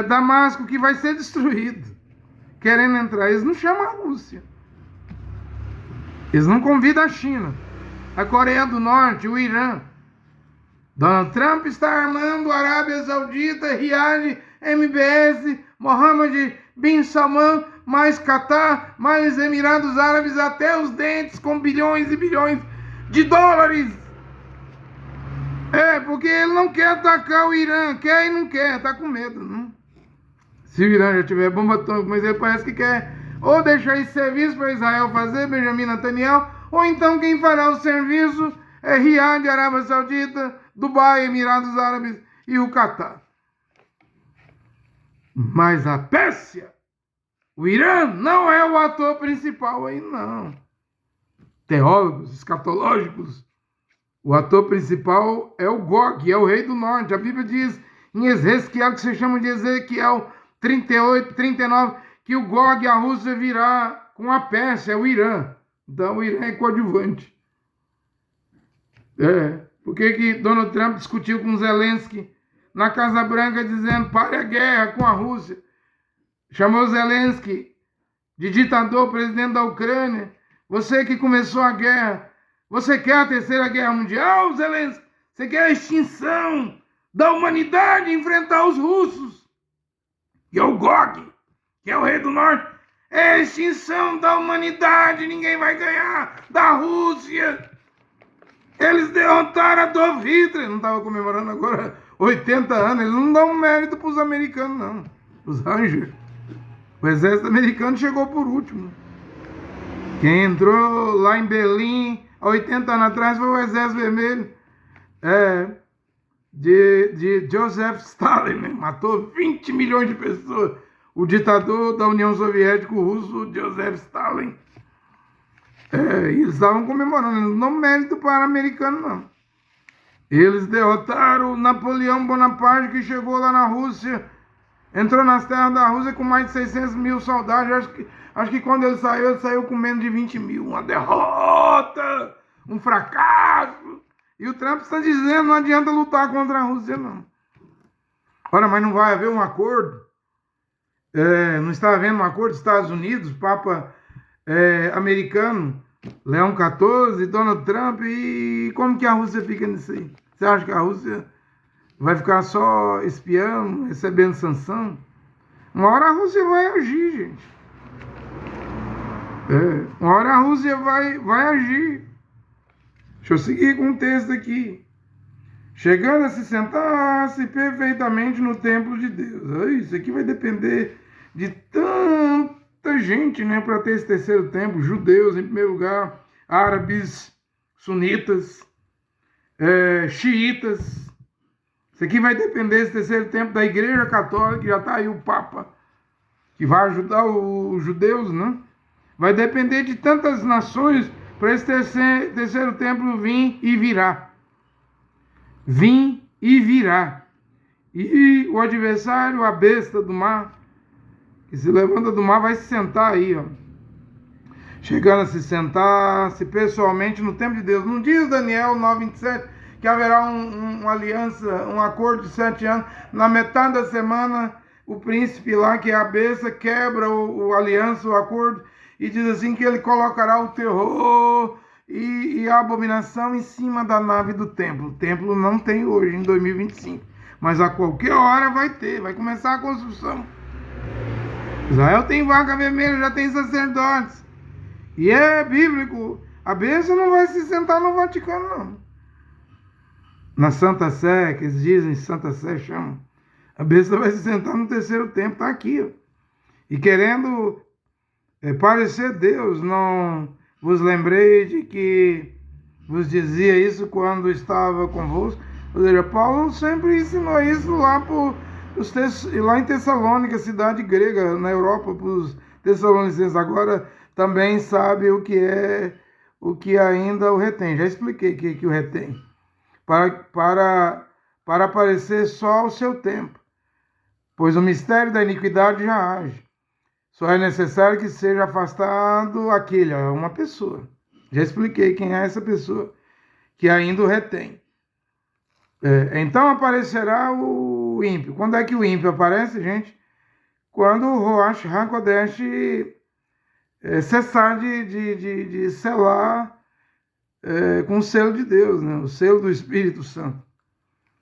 Speaker 1: Damasco, que vai ser destruído, querendo entrar. Eles não chamam a Rússia. Eles não convidam a China, a Coreia do Norte, o Irã. Donald Trump está armando a Arábia Saudita, Riad, MBS, Mohammed bin Salman, mais Catar, mais Emirados Árabes, até os dentes, com bilhões e bilhões de dólares. Porque ele não quer atacar o Irã, quer e não quer, tá com medo, não? Se o Irã já tiver bomba atômica, mas ele parece que quer ou deixar esse serviço para Israel fazer, Benjamin Netanyahu, ou então quem fará o serviço é Riad, Arábia Saudita, Dubai, Emirados Árabes e o Catar. Mas a Pérsia O Irã não é o ator principal aí, não. Teólogos, escatológicos, o ator principal é o Gog, é o rei do norte. A Bíblia diz em Ezequiel, que se chama de Ezequiel 38, 39, que o Gog, a Rússia, virá com a Pérsia, é o Irã. Então o Irã é coadjuvante. Por que Donald Trump discutiu com Zelensky na Casa Branca dizendo pare a guerra com a Rússia? Chamou Zelensky de ditador, presidente da Ucrânia. Você que começou a guerra, você quer a terceira guerra mundial, Zelensky? Você quer a extinção da humanidade, enfrentar os russos? E é o Gog, que é o rei do norte. É a extinção da humanidade, ninguém vai ganhar da Rússia. Eles derrotaram Adolf Hitler. Não estava comemorando agora 80 anos. Eles não dão mérito para os americanos, não. Os Rangers. O exército americano chegou por último. Quem entrou lá em Berlim há 80 anos atrás foi o Exército Vermelho. De Joseph Stalin. Matou 20 milhões de pessoas. O ditador da União Soviética, o russo Joseph Stalin. Eles estavam comemorando. Eles não dão mérito para o americano, não. Eles derrotaram Napoleão Bonaparte, que chegou lá na Rússia. Entrou nas terras da Rússia com mais de 600 mil soldados. Acho que quando ele saiu com menos de 20 mil. Uma derrota, um fracasso. E o Trump está dizendo, não adianta lutar contra a Rússia, não. Ora, mas não vai haver um acordo? Não está havendo um acordo dos Estados Unidos, Papa americano, Leão XIV, Donald Trump, e como que a Rússia fica nisso aí? Você acha que a Rússia vai ficar só espiando, recebendo sanção? Uma hora a Rússia vai agir, gente. Uma hora a Rússia vai agir. Deixa eu seguir com o texto aqui. Chegando a se sentar-se perfeitamente no templo de Deus. Isso aqui vai depender de tanta gente, né, para ter esse terceiro templo. Judeus, em primeiro lugar, árabes, sunitas, xiitas. Isso aqui vai depender desse terceiro templo da Igreja Católica, já está aí o Papa, que vai ajudar os judeus, né? Vai depender de tantas nações para esse terceiro templo vir e virar. Vim e virá. E o adversário, a besta do mar, que se levanta do mar, vai se sentar aí, ó. Chegando a se sentar-se pessoalmente no templo de Deus. Não diz Daniel 9:27 que haverá uma aliança, um acordo de 7 anos. Na metade da semana, o príncipe lá, que é a besta, quebra o aliança, o acordo, e diz assim que ele colocará o terror e a abominação em cima da nave do templo. O templo não tem hoje, em 2025. Mas a qualquer hora vai ter, vai começar a construção. Israel tem vaca vermelha, já tem sacerdotes. E é bíblico. A bênção não vai se sentar no Vaticano, não. Na Santa Sé, que eles dizem, Santa Sé chamam. A bênção vai se sentar no terceiro templo, está aqui, ó. E querendo parecer Deus, não vos lembrei de que vos dizia isso quando estava convosco. Ou seja, Paulo sempre ensinou isso lá em Tessalônica, cidade grega, na Europa, para os tessalonicenses. Agora também sabe o que ainda o retém. Já expliquei o que o retém. Para aparecer só ao seu tempo, pois o mistério da iniquidade já age. Só é necessário que seja afastado uma pessoa. Já expliquei quem é essa pessoa que ainda o retém. Então aparecerá o ímpio. Quando é que o ímpio aparece, gente? Quando o Roash HaKodesh cessar de selar com o selo de Deus, né? O selo do Espírito Santo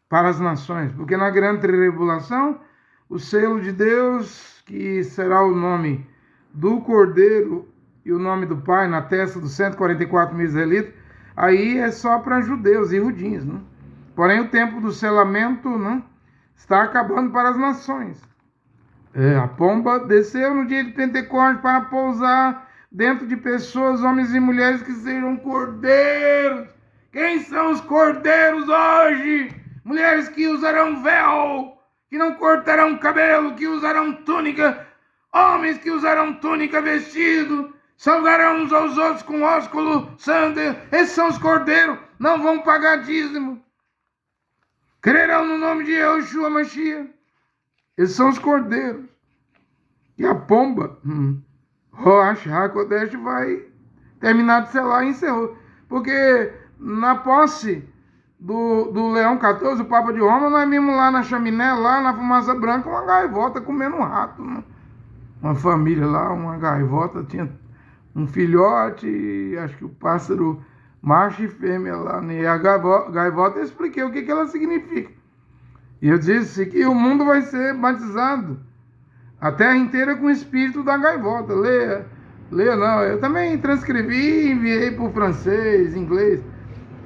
Speaker 1: para as nações. Porque na grande tribulação, o selo de Deus, que será o nome do Cordeiro e o nome do Pai na testa dos 144 mil israelitas, aí é só para judeus e judinhos, né? Porém, o tempo do selamento, né, está acabando para as nações. A pomba desceu no dia de Pentecostes para pousar dentro de pessoas, homens e mulheres que sejam cordeiros. Quem são os cordeiros hoje? Mulheres que usarão véu, que não cortarão cabelo, que usarão túnica. homens que usarão túnica, vestido, salgarão uns aos outros com ósculo santo. Esses são os cordeiros, não vão pagar dízimo. Crerão no nome de Yeshua Mashiach. Esses são os cordeiros. E a pomba, Rosh HaKodesh, vai terminar de selar e encerrou. Porque na posse do Leão XIV, o Papa de Roma, nós vimos lá na chaminé, lá na fumaça branca, uma gaivota comendo um rato. Né? Uma família lá, uma gaivota, tinha um filhote, acho que o pássaro macho e fêmea lá. Né? E a gaivota, eu expliquei o que ela significa. E eu disse que o mundo vai ser batizado, a terra inteira, com o espírito da gaivota. Leia não, eu também transcrevi e enviei para o francês, inglês,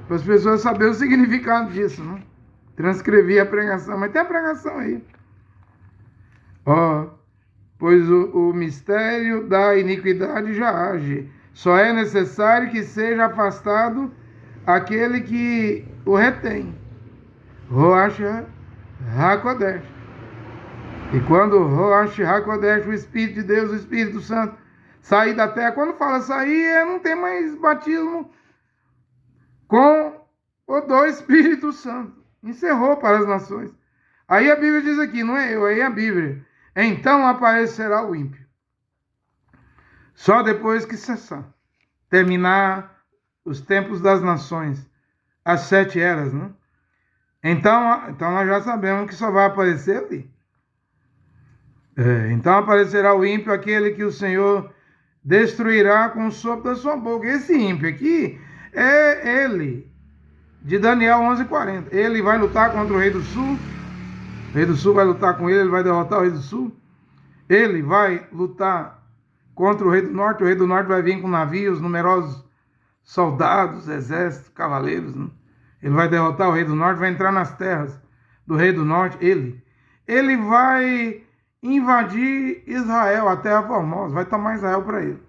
Speaker 1: para as pessoas saberem o significado disso, né? Transcrevi a pregação, mas tem a pregação aí. Pois o mistério da iniquidade já age. Só é necessário que seja afastado aquele que o retém. Rosh HaKodesh. E quando Rosh HaKodesh, o Espírito de Deus, o Espírito Santo, sair da terra, quando fala sair, não tem mais batismo com o do Espírito Santo. Encerrou para as nações. Aí a Bíblia diz aqui, não é eu, aí a Bíblia. Então aparecerá o ímpio. Só depois que cessar. Terminar os tempos das nações. As 7 eras, né? Então nós já sabemos que só vai aparecer ali. Então aparecerá o ímpio, aquele que o Senhor destruirá com o sopro da sua boca. Esse ímpio aqui é ele, de Daniel 11:40. Ele vai lutar contra o rei do sul. O rei do sul vai lutar com ele, ele vai derrotar o rei do sul. Ele vai lutar contra o rei do norte. O rei do norte vai vir com navios, numerosos soldados, exércitos, cavaleiros. Né? Ele vai derrotar o rei do norte, vai entrar nas terras do rei do norte. Ele vai invadir Israel, a terra formosa, vai tomar Israel para ele.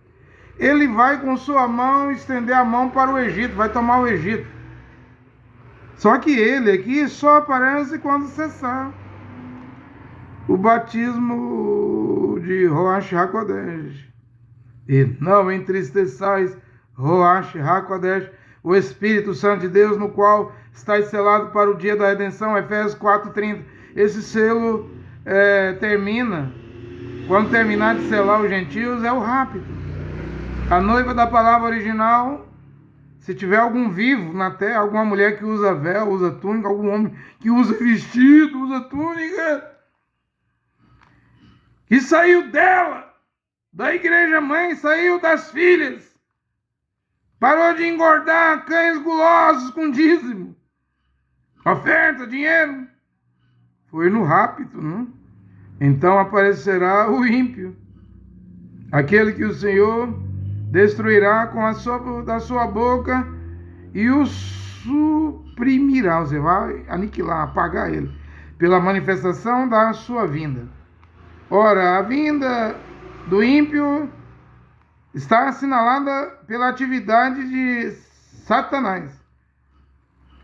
Speaker 1: Ele vai com sua mão estender a mão para o Egito, vai tomar o Egito. Só que ele aqui só aparece quando cessar o batismo de Rosh HaKodesh. E não entristeçais Rosh HaKodesh, o Espírito Santo de Deus, no qual está selado para o dia da redenção, Efésios 4:30. Esse selo termina, quando terminar de selar os gentios, é o rápido. A noiva da palavra original, se tiver algum vivo na terra, alguma mulher que usa véu, usa túnica, algum homem que usa vestido, usa túnica, que saiu dela, da igreja mãe, saiu das filhas, parou de engordar cães gulosos com dízimo, oferta, dinheiro, foi no rápido, né? Então aparecerá o ímpio, aquele que o Senhor destruirá com a sopro da sua boca e o suprimirá, você vai aniquilar, apagar ele, pela manifestação da sua vinda. Ora, a vinda do ímpio está assinalada pela atividade de Satanás.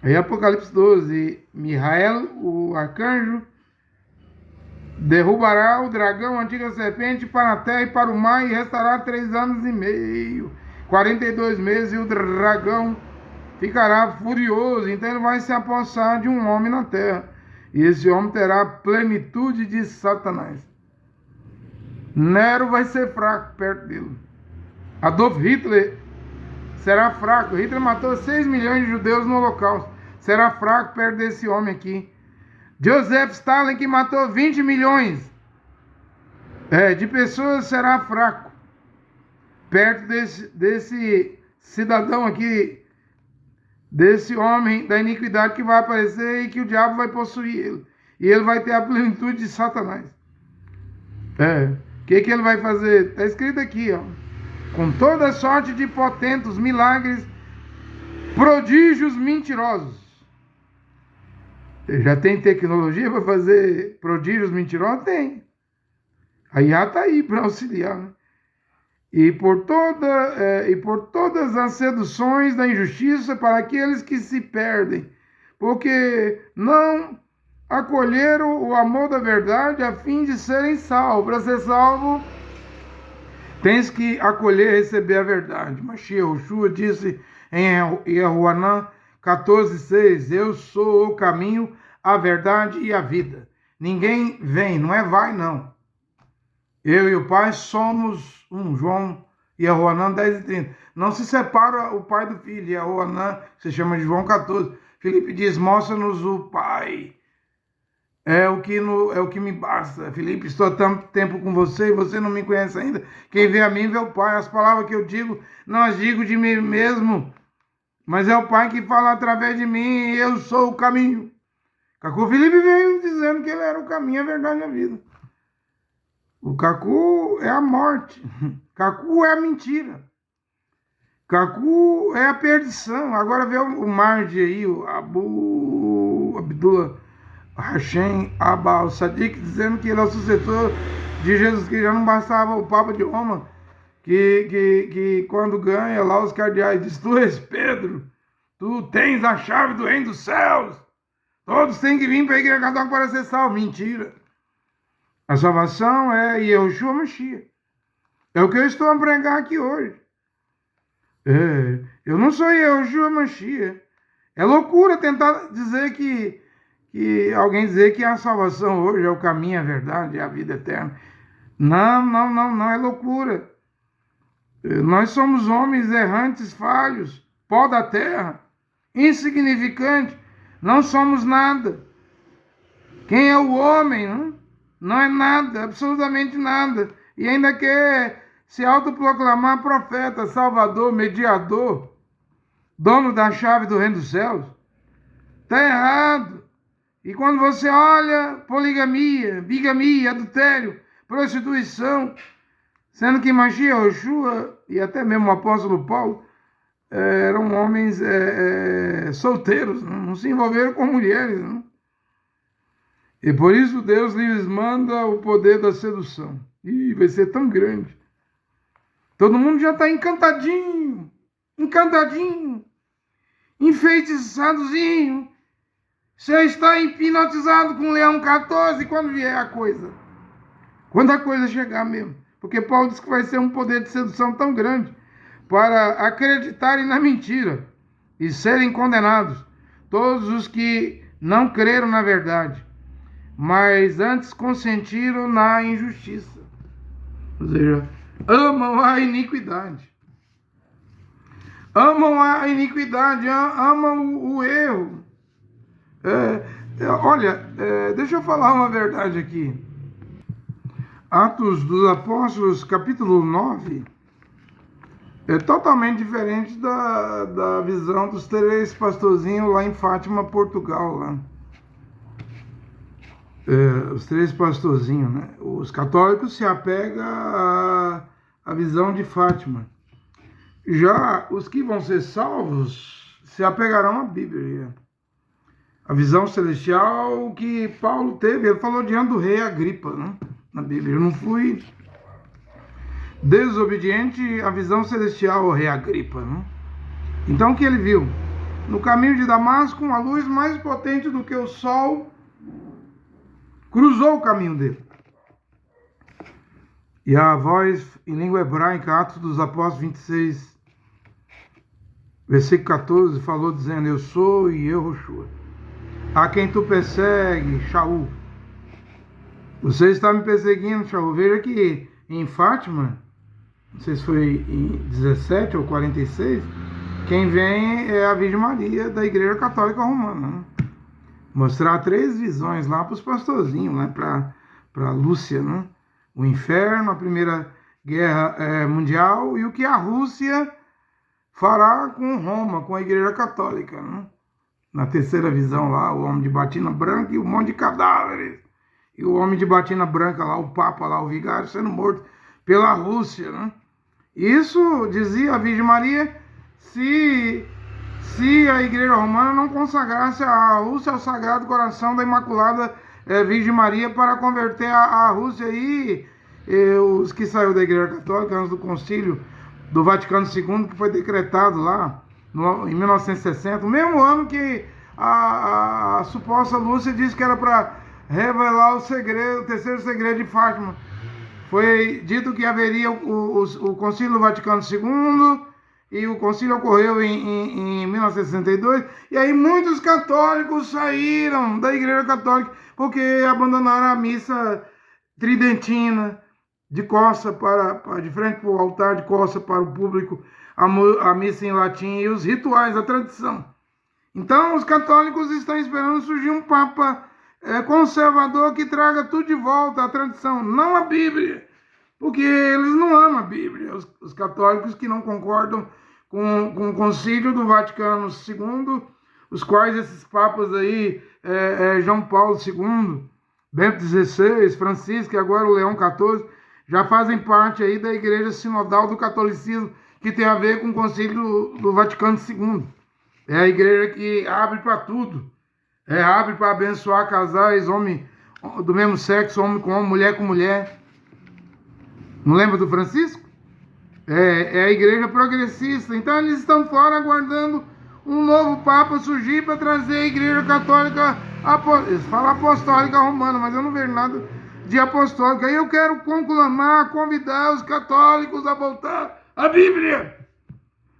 Speaker 1: Aí Apocalipse 12, Mihael, o arcanjo, derrubará o dragão, a antiga serpente, para a terra e para o mar, e restará 3 anos e meio, 42 meses, e o dragão ficará furioso. Então ele vai se apossar de um homem na terra, e esse homem terá a plenitude de Satanás. Nero vai ser fraco perto dele. Adolf Hitler será fraco. Hitler matou 6 milhões de judeus no Holocausto. Será fraco perto desse homem aqui. Joseph Stalin, que matou 20 milhões de pessoas, será fraco perto desse cidadão aqui, desse homem da iniquidade que vai aparecer e que o diabo vai possuir ele. E ele vai ter a plenitude de Satanás. O que ele vai fazer? Está escrito aqui, ó. Com toda sorte de portentos, milagres, prodígios mentirosos. Já tem tecnologia para fazer prodígios mentirosos? Tem. A IA está aí para auxiliar. Né? E por todas as seduções da injustiça para aqueles que se perdem, porque não acolheram o amor da verdade a fim de serem salvos. Para ser salvo, Tens que acolher e receber a verdade. Mashiach Yoshua disse em Yahuanã 14:6, eu sou o caminho, a verdade e a vida. Ninguém vem, não é vai não. Eu e o Pai somos um. João Yahuanã 10:30. Não se separa o Pai do Filho. Yahuanã se chama de João 14. Filipe diz, mostra-nos o Pai. É o que me basta. Filipe, estou há tanto tempo com você e você não me conhece ainda. Quem vê a mim vê o Pai. As palavras que eu digo, não as digo de mim mesmo, mas é o Pai que fala através de mim e eu sou o caminho. Cacu Filipe veio dizendo que ele era o caminho, a verdade e a vida. O Cacu é a morte. Cacu é a mentira. Cacu é a perdição. Agora vê o Mardi aí, o Abdullah Hashem Abba Sadiq, dizendo que ele é o sucessor de Jesus, que já não bastava o Papa de Roma, que quando ganha lá os cardeais diz, tu és Pedro, tu tens a chave do reino dos céus, todos têm que vir para a igreja católica para ser salvo. Mentira. A salvação é Yeshua Mashiach. É o que eu estou a pregar aqui hoje. Eu não sou Yeshua Mashiach. É loucura tentar dizer que alguém dizer que a salvação hoje é o caminho, a verdade, é a vida eterna. Não, é loucura. Nós somos homens errantes, falhos, pó da terra, insignificante, não somos nada. Quem é o homem? Não é nada, absolutamente nada. E ainda quer se autoproclamar profeta, salvador, mediador, dono da chave do reino dos céus. Está errado. E quando você olha poligamia, bigamia, adultério, prostituição, sendo que Mashiach Yoshua e até mesmo o apóstolo Paulo eram homens solteiros, não se envolveram com mulheres. Não? E por isso Deus lhes manda o poder da sedução. E vai ser tão grande. Todo mundo já está encantadinho, enfeitiçadozinho. Você está hipnotizado com o Leão 14 quando vier a coisa. Quando a coisa chegar mesmo. Porque Paulo diz que vai ser um poder de sedução tão grande para acreditarem na mentira e serem condenados todos os que não creram na verdade, mas antes consentiram na injustiça. Ou seja, amam a iniquidade. Amam a iniquidade, amam o erro. Deixa eu falar uma verdade aqui. Atos dos Apóstolos, capítulo 9, é totalmente diferente da visão dos 3 pastorzinhos lá em Fátima, Portugal. Lá. Os 3 pastorzinhos, né? Os católicos se apegam à visão de Fátima. Já os que vão ser salvos se apegarão à Bíblia. A visão celestial que Paulo teve, ele falou diante do rei Agripa, né? Na Bíblia. Eu não fui desobediente à visão celestial, ao rei Agripa. Né? Então o que ele viu? No caminho de Damasco, uma luz mais potente do que o sol cruzou o caminho dele. E a voz em língua hebraica, Atos dos Apóstolos 26, versículo 14, falou dizendo, eu sou Yehoshua, a quem tu persegue, Shaul. Você está me perseguindo, Shaul. Veja que em Fátima, não sei se foi em 17 ou 46, quem vem é a Virgem Maria da Igreja Católica Romana. Né? Mostrar 3 visões lá para os pastorzinhos, né? Para Lúcia, né? O inferno, a Primeira Guerra Mundial e o que a Rússia fará com Roma, com a Igreja Católica. Né? Na terceira visão lá, o homem de batina branca e um monte de cadáveres. E o homem de batina branca lá, o Papa lá, o vigário, sendo morto pela Rússia. Né? Isso, dizia a Virgem Maria, se a Igreja Romana não consagrasse a Rússia ao Sagrado Coração da Imaculada Virgem Maria para converter a Rússia e os que saíram da Igreja Católica antes do Concílio do Vaticano II, que foi decretado lá em 1960, o mesmo ano que a suposta Lúcia disse que era para revelar o segredo, o terceiro segredo de Fátima. foi dito que haveria o Concílio Vaticano II, e o concílio ocorreu em 1962, e aí muitos católicos saíram da Igreja Católica porque abandonaram a missa tridentina, de costa de frente para o altar, de costa para o público, a missa em latim e os rituais, a tradição. Então, os católicos estão esperando surgir um Papa conservador que traga tudo de volta à tradição, não a Bíblia, porque eles não amam a Bíblia, os católicos que não concordam com o Concílio do Vaticano II, os quais esses papas aí, João Paulo II, Bento XVI, Francisco e agora o Leão XIV, já fazem parte aí da Igreja Sinodal do Catolicismo, que tem a ver com o Concílio do Vaticano II. É a igreja que abre para tudo, abre para abençoar casais, homem do mesmo sexo, homem com homem, mulher com mulher. Não lembra do Francisco? É a igreja progressista. Então eles estão fora aguardando um novo Papa surgir para trazer a igreja católica, eles falam apostólica romana, mas eu não vejo nada de apostólica. Aí eu quero conclamar, convidar os católicos a voltar à Bíblia.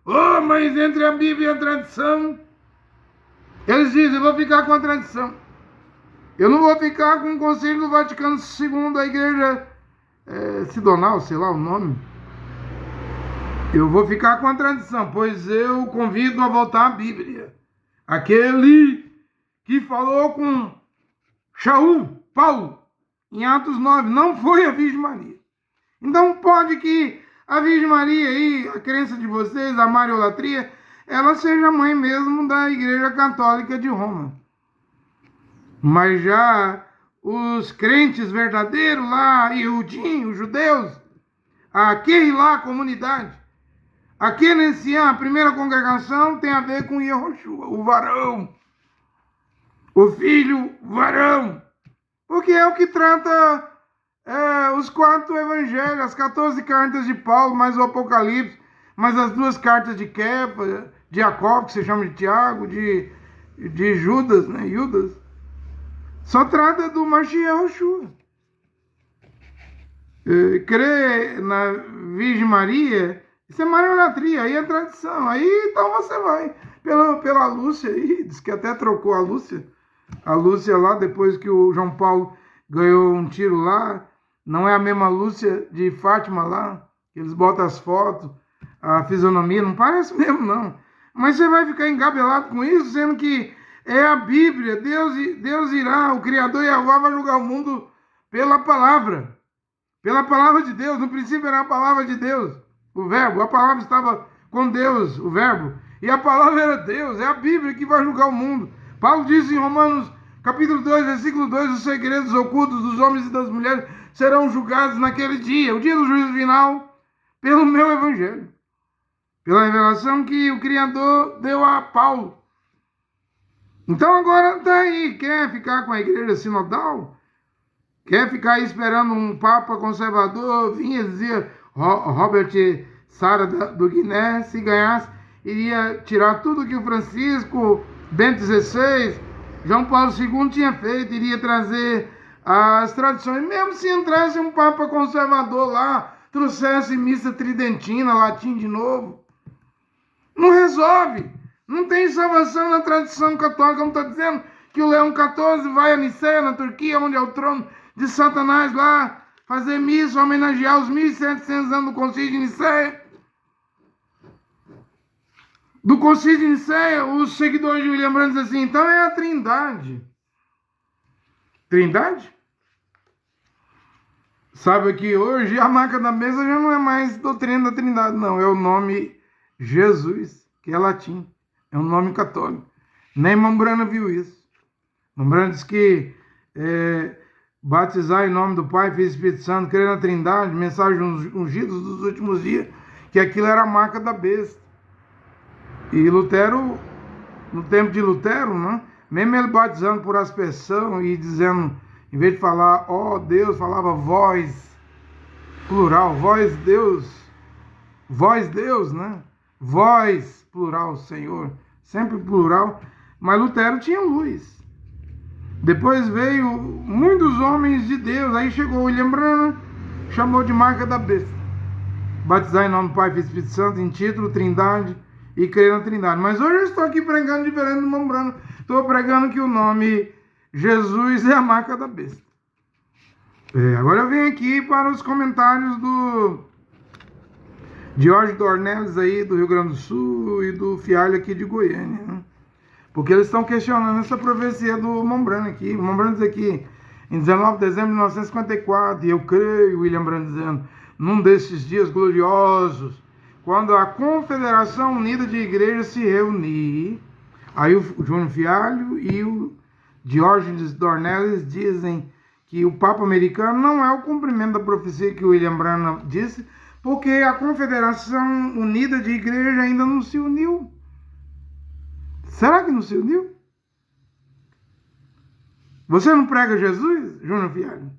Speaker 1: Oh, mas entre a Bíblia e a tradição, eles dizem, eu vou ficar com a tradição. Eu não vou ficar com o Concílio do Vaticano II, a igreja Sidonal, sei lá o nome. Eu vou ficar com a tradição, pois eu convido a voltar à Bíblia. Aquele que falou com Shaul, Paulo, em Atos 9, não foi a Virgem Maria. Então pode que a Virgem Maria aí, a crença de vocês, a mariolatria, ela seja mãe mesmo da Igreja Católica de Roma. Mas já os crentes verdadeiros lá, Yehudim, os judeus, aquele lá, a comunidade, aquele ancião, a primeira congregação, tem a ver com Yehoshua, o varão, o filho varão, porque é o que trata os 4 evangelhos, as 14 cartas de Paulo, mais o Apocalipse, mais as 2 cartas de Kefa, de Jacó, que se chama de Tiago, de Judas, né? Judas. Só trata do Mashiach Yehoshua. Crer na Virgem Maria, isso é mariolatria, aí é tradição. Aí então você vai pela Lúcia aí, diz que até trocou a Lúcia. A Lúcia lá, depois que o João Paulo ganhou um tiro lá, não é a mesma Lúcia de Fátima lá, que eles botam as fotos, a fisionomia, não parece mesmo não. Mas você vai ficar engabelado com isso, sendo que é a Bíblia, Deus irá, o Criador Yahweh vai julgar o mundo pela palavra de Deus. No princípio era a palavra de Deus, o verbo, a palavra estava com Deus, o verbo, e a palavra era Deus, é a Bíblia que vai julgar o mundo. Paulo diz em Romanos capítulo 2, versículo 2, os segredos ocultos dos homens e das mulheres serão julgados naquele dia, o dia do juízo final, pelo meu evangelho, pela revelação que o Criador deu a Paulo. Então agora tá aí, quer ficar com a igreja sinodal? Quer ficar aí esperando um Papa conservador? Vinha dizer, Robert Sara do Guiné, se ganhasse, iria tirar tudo que o Francisco, Bento XVI, João Paulo II tinha feito, iria trazer as tradições. Mesmo se entrasse um Papa conservador lá, trouxesse missa tridentina, latim de novo, não resolve. Não tem salvação na tradição católica. Não estou dizendo que o Leão XIV vai a Niceia, na Turquia, onde é o trono de Satanás, lá fazer missa, homenagear os 1700 anos do Concílio de Niceia. Do Concílio de Niceia, os seguidores de William Branham dizem assim, então é a Trindade. Trindade? Sabe que hoje a marca da mesa já não é mais doutrina da Trindade, não. É o nome Jesus, que é latim. É um nome católico. Nem Mambrana viu isso. Mambrana diz que batizar em nome do Pai, Filho e Espírito Santo, crer na Trindade, mensagem ungidos dos últimos dias, que aquilo era a marca da besta. E Lutero, no tempo de Lutero, né, mesmo ele batizando por aspersão e dizendo, em vez de falar, ó Deus, falava vós, plural, vós Deus, né? Vós, plural, Senhor, sempre plural, mas Lutero tinha luz. Depois veio muitos homens de Deus, aí chegou William Branham, chamou de marca da besta. Batizar em nome do Pai, Filho e Espírito Santo, em título, Trindade e crer na Trindade. Mas hoje eu estou aqui pregando diferente do Mombrano. Estou pregando que o nome Jesus é a marca da besta. Agora eu venho aqui para os comentários do Jorge Dornelles aí do Rio Grande do Sul e do Fialho aqui de Goiânia, né? Porque eles estão questionando essa profecia do Mombrano aqui. O Mombrano diz aqui, em 19 de dezembro de 1954, e eu creio, William Brandt dizendo, num desses dias gloriosos, quando a Confederação Unida de Igrejas se reunir, aí o Júnior Fialho e o Jorge Dornelles dizem que o Papa americano não é o cumprimento da profecia que o William Branham disse, porque a Confederação Unida de Igreja ainda não se uniu. Será que não se uniu? Você não prega Jesus, Júnior Fialho?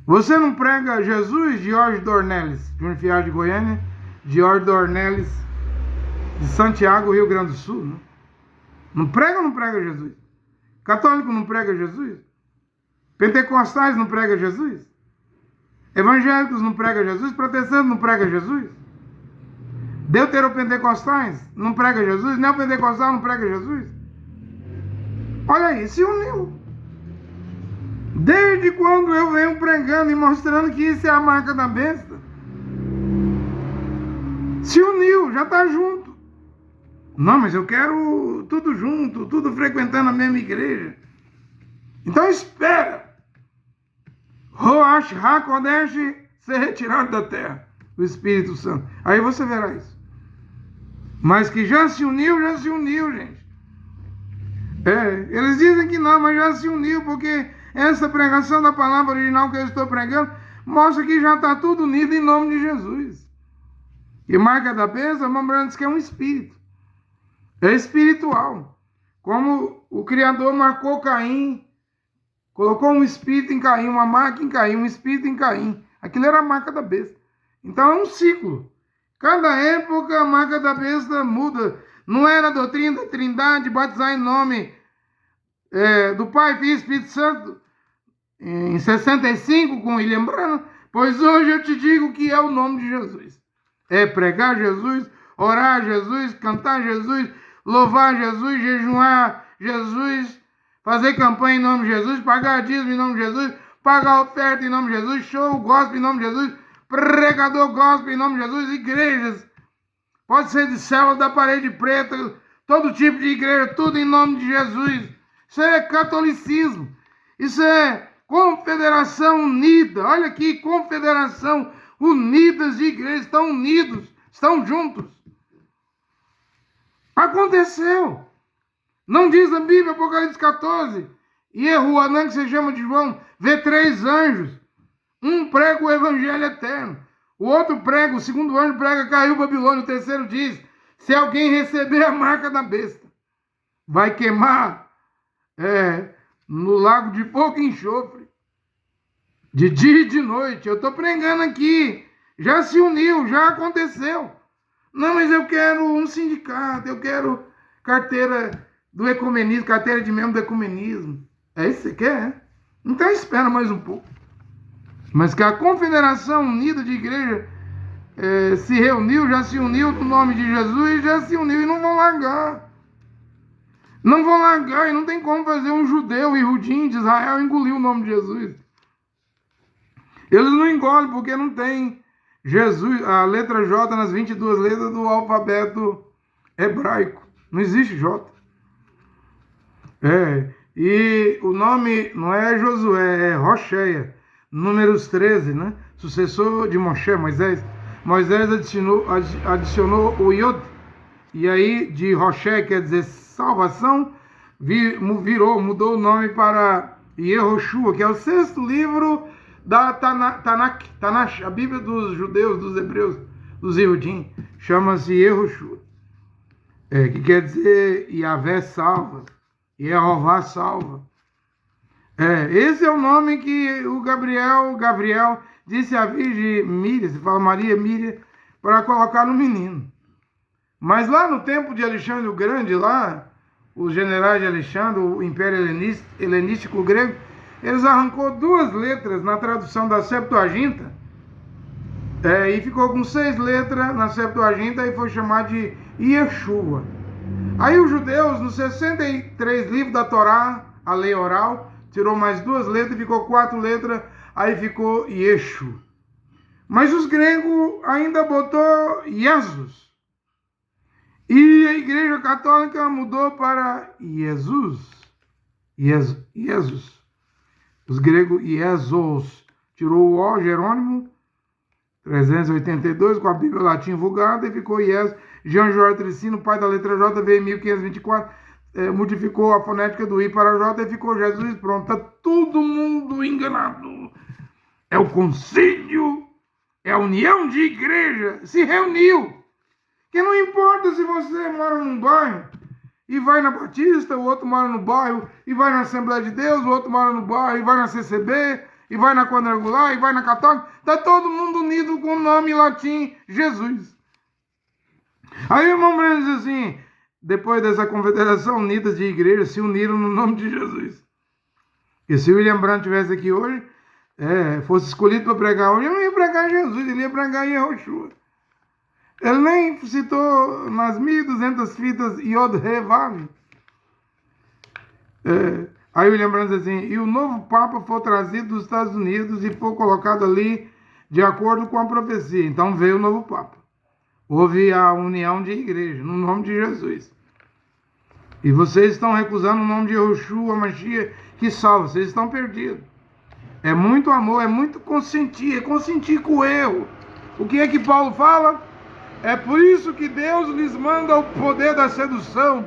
Speaker 1: Você não prega Jesus, Jorge Dornelles, Júnior Fialho de Goiânia, Jorge Dornelles de Santiago, Rio Grande do Sul, né? Não prega ou não prega Jesus? Católico não prega Jesus? Pentecostais não prega Jesus? Evangélicos não prega Jesus? Protestantes não prega Jesus? Deuteropentecostais não prega Jesus? Neopentecostal não prega Jesus? Olha aí, se uniu. Desde quando eu venho pregando e mostrando que isso é a marca da besta, se uniu, já está junto. Não, mas eu quero tudo junto, tudo frequentando a mesma igreja. Então espera Roash HaKodesh ser retirado da terra, o Espírito Santo. Aí você verá isso. Mas que já se uniu, gente. Eles dizem que não, mas já se uniu, porque essa pregação da palavra original que eu estou pregando mostra que já está tudo unido em nome de Jesus. E marca da besta, Mombrano diz que é um espírito. É espiritual. Como o Criador marcou Caim, colocou um espírito em Caim, uma marca em Caim, um espírito em Caim. Aquilo era a marca da besta. Então é um ciclo. Cada época a marca da besta muda. Não era a doutrina da Trindade, batizar em nome do Pai, Filho e Espírito Santo em 65 com William Branham, pois hoje eu te digo que é o nome de Jesus. É pregar Jesus, orar Jesus, cantar Jesus, louvar Jesus, jejuar Jesus, fazer campanha em nome de Jesus, pagar dízimo em nome de Jesus, pagar oferta em nome de Jesus, show gospel em nome de Jesus, pregador gospel em nome de Jesus, igrejas, pode ser de célula da parede preta, todo tipo de igreja, tudo em nome de Jesus. Isso é catolicismo, isso é Confederação Unida. Olha aqui, Confederação Unidas de igrejas, estão unidos, estão juntos. Aconteceu. Não diz a Bíblia, Apocalipse 14, e Yehuanã, que se chama de João, vê 3 anjos. Um prega o evangelho eterno. O outro prega, o segundo anjo prega, caiu Babilônia. O terceiro diz, se alguém receber a marca da besta, vai queimar no lago de fogo e enxofre, de dia e de noite. Eu estou pregando aqui, já se uniu, já aconteceu. Não, mas eu quero um sindicato, eu quero carteira do ecumenismo, carteira de membro do ecumenismo. É isso que você quer? Então espera mais um pouco. Mas que a Confederação Unida de Igreja se reuniu, já se uniu no nome de Jesus, já se uniu e não vão largar. Não vão largar e não tem como fazer um judeu e Rudim de Israel engolir o nome de Jesus. Eles não engolem porque não tem Jesus, a letra J nas 22 letras do alfabeto hebraico. Não existe J. E o nome não é Josué, é Rocheia. Números 13, né? Sucessor de Moisés. Moisés adicionou o Yod. E aí, de Roché, quer dizer salvação, mudou o nome para Yehoshua, que é o 6º livro da Tanakh, a Bíblia dos judeus, dos hebreus, dos Yehudim. Chama-se Yehoshua. Que quer dizer Yahvé salva, Yehová salva. Esse é o nome que o Gabriel disse à Virgem Miriam, se fala Maria Miriam, para colocar no menino. Mas lá no tempo de Alexandre o Grande, lá, os generais de Alexandre, o Império Helenístico grego, eles arrancou 2 letras na tradução da Septuaginta, e ficou com 6 letras na Septuaginta e foi chamado de Yeshua. Aí os judeus, nos 63 livros da Torá, a lei oral, tirou mais 2 letras e ficou 4 letras, aí ficou Yeshu. Mas os gregos ainda botou Jesus. E a Igreja Católica mudou para Jesus. Jesus. Os gregos, Jesus. Tirou o O, Jerônimo, 382, com a Bíblia Latim Vulgata, e ficou Jesus. Jean Jorge Tricino, pai da letra J, veio em 1524, modificou a fonética do I para J e ficou Jesus. Pronto, está todo mundo enganado. É o concílio, é a união de igreja, se reuniu. Que não importa se você mora num bairro e vai na Batista, o outro mora no bairro e vai na Assembleia de Deus, o outro mora no bairro e vai na CCB, e vai na Quadrangular, e vai na Católica. Está todo mundo unido com o nome latim Jesus. Aí o irmão Branham diz assim, depois dessa confederação unida de igrejas, se uniram no nome de Jesus. E se o William Branham estivesse aqui hoje, fosse escolhido para pregar hoje, ele não ia pregar Jesus, ele ia pregar Yehoshua. Ele nem citou nas 1.200 fitas Yod He Vav. Aí o William Branham diz assim, e o novo Papa foi trazido dos Estados Unidos e foi colocado ali de acordo com a profecia. Então veio o novo Papa. Houve a união de igreja, no nome de Jesus. E vocês estão recusando o nome de Yehoshua, Mashiach, que salva. Vocês estão perdidos. É muito amor, é muito consentir, é consentir com o erro. O que é que Paulo fala? É por isso que Deus lhes manda o poder da sedução.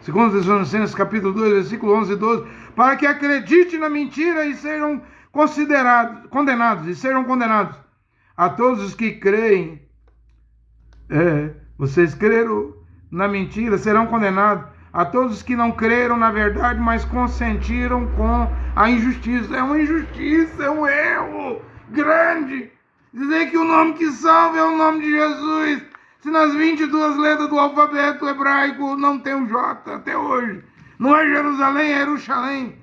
Speaker 1: Segundo Tessalonicenses, capítulo 2, versículo 11 e 12. Para que acredite na mentira e sejam condenados. E sejam condenados. A todos os que creem. Vocês creram na mentira, serão condenados. A todos os que não creram na verdade, mas consentiram com a injustiça. É uma injustiça, é um erro grande. Dizer que o nome que salva é o nome de Jesus. Se nas 22 letras do alfabeto hebraico não tem o J até hoje. Não é Jerusalém, é Jerusalém.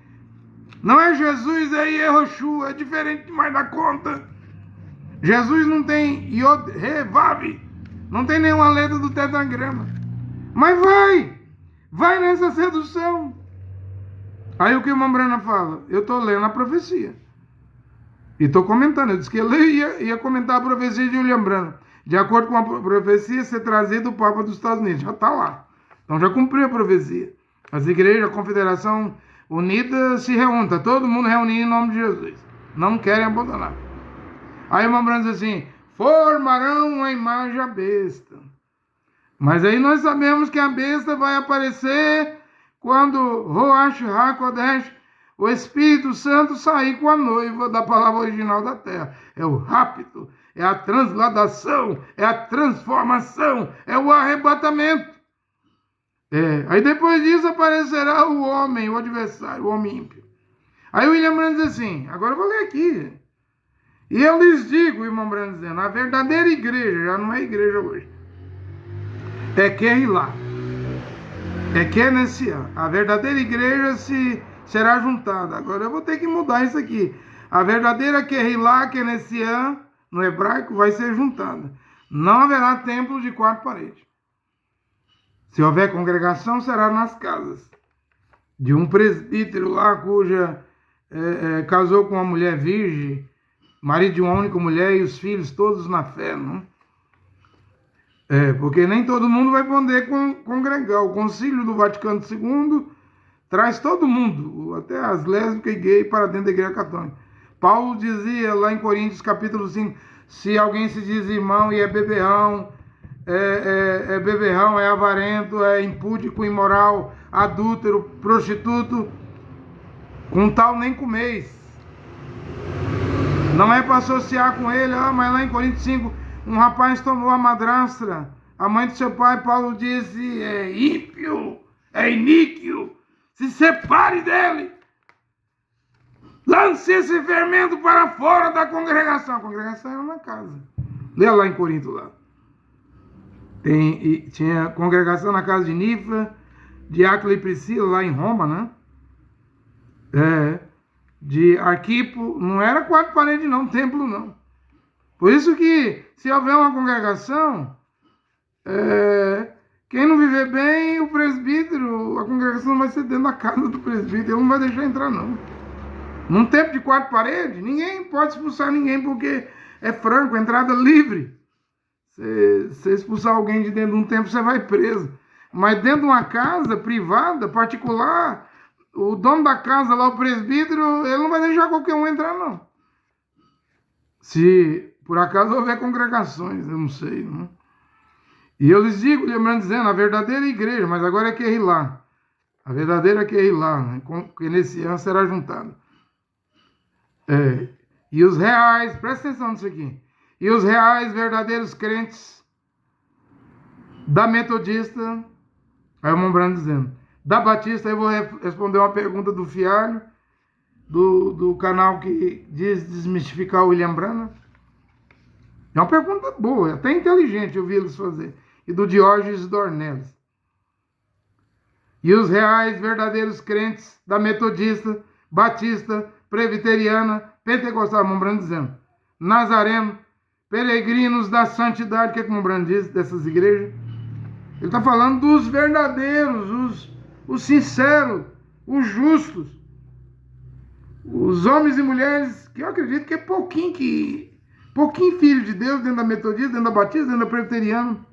Speaker 1: Não é Jesus, é Yehoshua. É diferente demais da conta. Jesus não tem Yod, He, Vav. Não tem nenhuma letra do tetragrama. Mas vai nessa sedução. Aí o que o irmão Branham fala? Eu estou lendo a profecia. E estou comentando. Eu disse que ele ia comentar a profecia de William Branham. De acordo com a profecia, ser trazido o Papa dos Estados Unidos. Já está lá. Então já cumpriu a profecia. As igrejas, a Confederação Unida se reúne. Está todo mundo reunido em nome de Jesus. Não querem abandonar. Aí o irmão Branham diz assim, formarão uma imagem à besta. Mas aí nós sabemos que a besta vai aparecer quando Roach HaKodesh, o Espírito Santo, sair com a noiva da palavra original da terra. É o rapto, é a transladação, é a transformação, é o arrebatamento. Aí depois disso aparecerá o homem, o adversário, o homem ímpio. Aí o William Branham diz assim, agora eu vou ler aqui. E eu lhes digo, o irmão Branham dizendo, a verdadeira igreja, já não é igreja hoje, é Kehilá, é Kenessiá. A verdadeira igreja será juntada. Agora eu vou ter que mudar isso aqui. A verdadeira Kehilá, Kenessiá, no hebraico, vai ser juntada. Não haverá templo de 4 paredes. Se houver congregação, será nas casas de um presbítero lá, cuja casou com uma mulher virgem, marido de uma única mulher e os filhos todos na fé, não? Porque nem todo mundo vai poder congregar. O Concílio do Vaticano II traz todo mundo, até as lésbicas e gays, para dentro da Igreja Católica. Paulo dizia lá em Coríntios capítulo 5, se alguém se diz irmão e é beberrão, é avarento, é impúdico, imoral, adúltero, prostituto, com tal nem comeis. Não é para associar com ele, mas lá em Coríntios 5, um rapaz tomou a madrastra, a mãe do seu pai, Paulo disse, é ímpio, é iníquo, se separe dele. Lance esse fermento para fora da congregação. A congregação era na casa. Lê lá em Corinto lá. Tinha congregação na casa de Nifa, de Áquila e Priscila, lá em Roma, né? de Arquipo, não era 4 paredes não, templo não. Por isso que, se houver uma congregação, quem não viver bem, o presbítero, a congregação não vai ser dentro da casa do presbítero, ele não vai deixar entrar não. Num templo de 4 paredes, ninguém pode expulsar ninguém, porque é franco, entrada livre. Se expulsar alguém de dentro de um templo, você vai preso. Mas dentro de uma casa privada, particular, o dono da casa lá, o presbítero, ele não vai deixar qualquer um entrar, não. Se por acaso houver congregações, eu não sei, não. E eu lhes digo, lembrando, dizendo, a verdadeira igreja, mas agora é Kehilá. A verdadeira Kehilá, né? Que nesse ano será juntada. E os reais, presta atenção nisso aqui. E os reais verdadeiros crentes da Metodista, aí o Mombrano dizendo, da Batista, eu vou responder uma pergunta do Fialho, do canal que diz desmistificar o William Branham. É uma pergunta boa, até inteligente eu vi eles fazer. E do Diógenes Dornelles. E os reais verdadeiros crentes da Metodista, Batista, Presbiteriana, Pentecostal, Mombrano dizendo, Nazareno, peregrinos da santidade, o que o Mombrano diz dessas igrejas? Ele está falando dos verdadeiros, os sinceros, os justos, os homens e mulheres, que eu acredito que é pouquinho filho de Deus dentro da Metodista, dentro da Batista, dentro da Presbiteriana.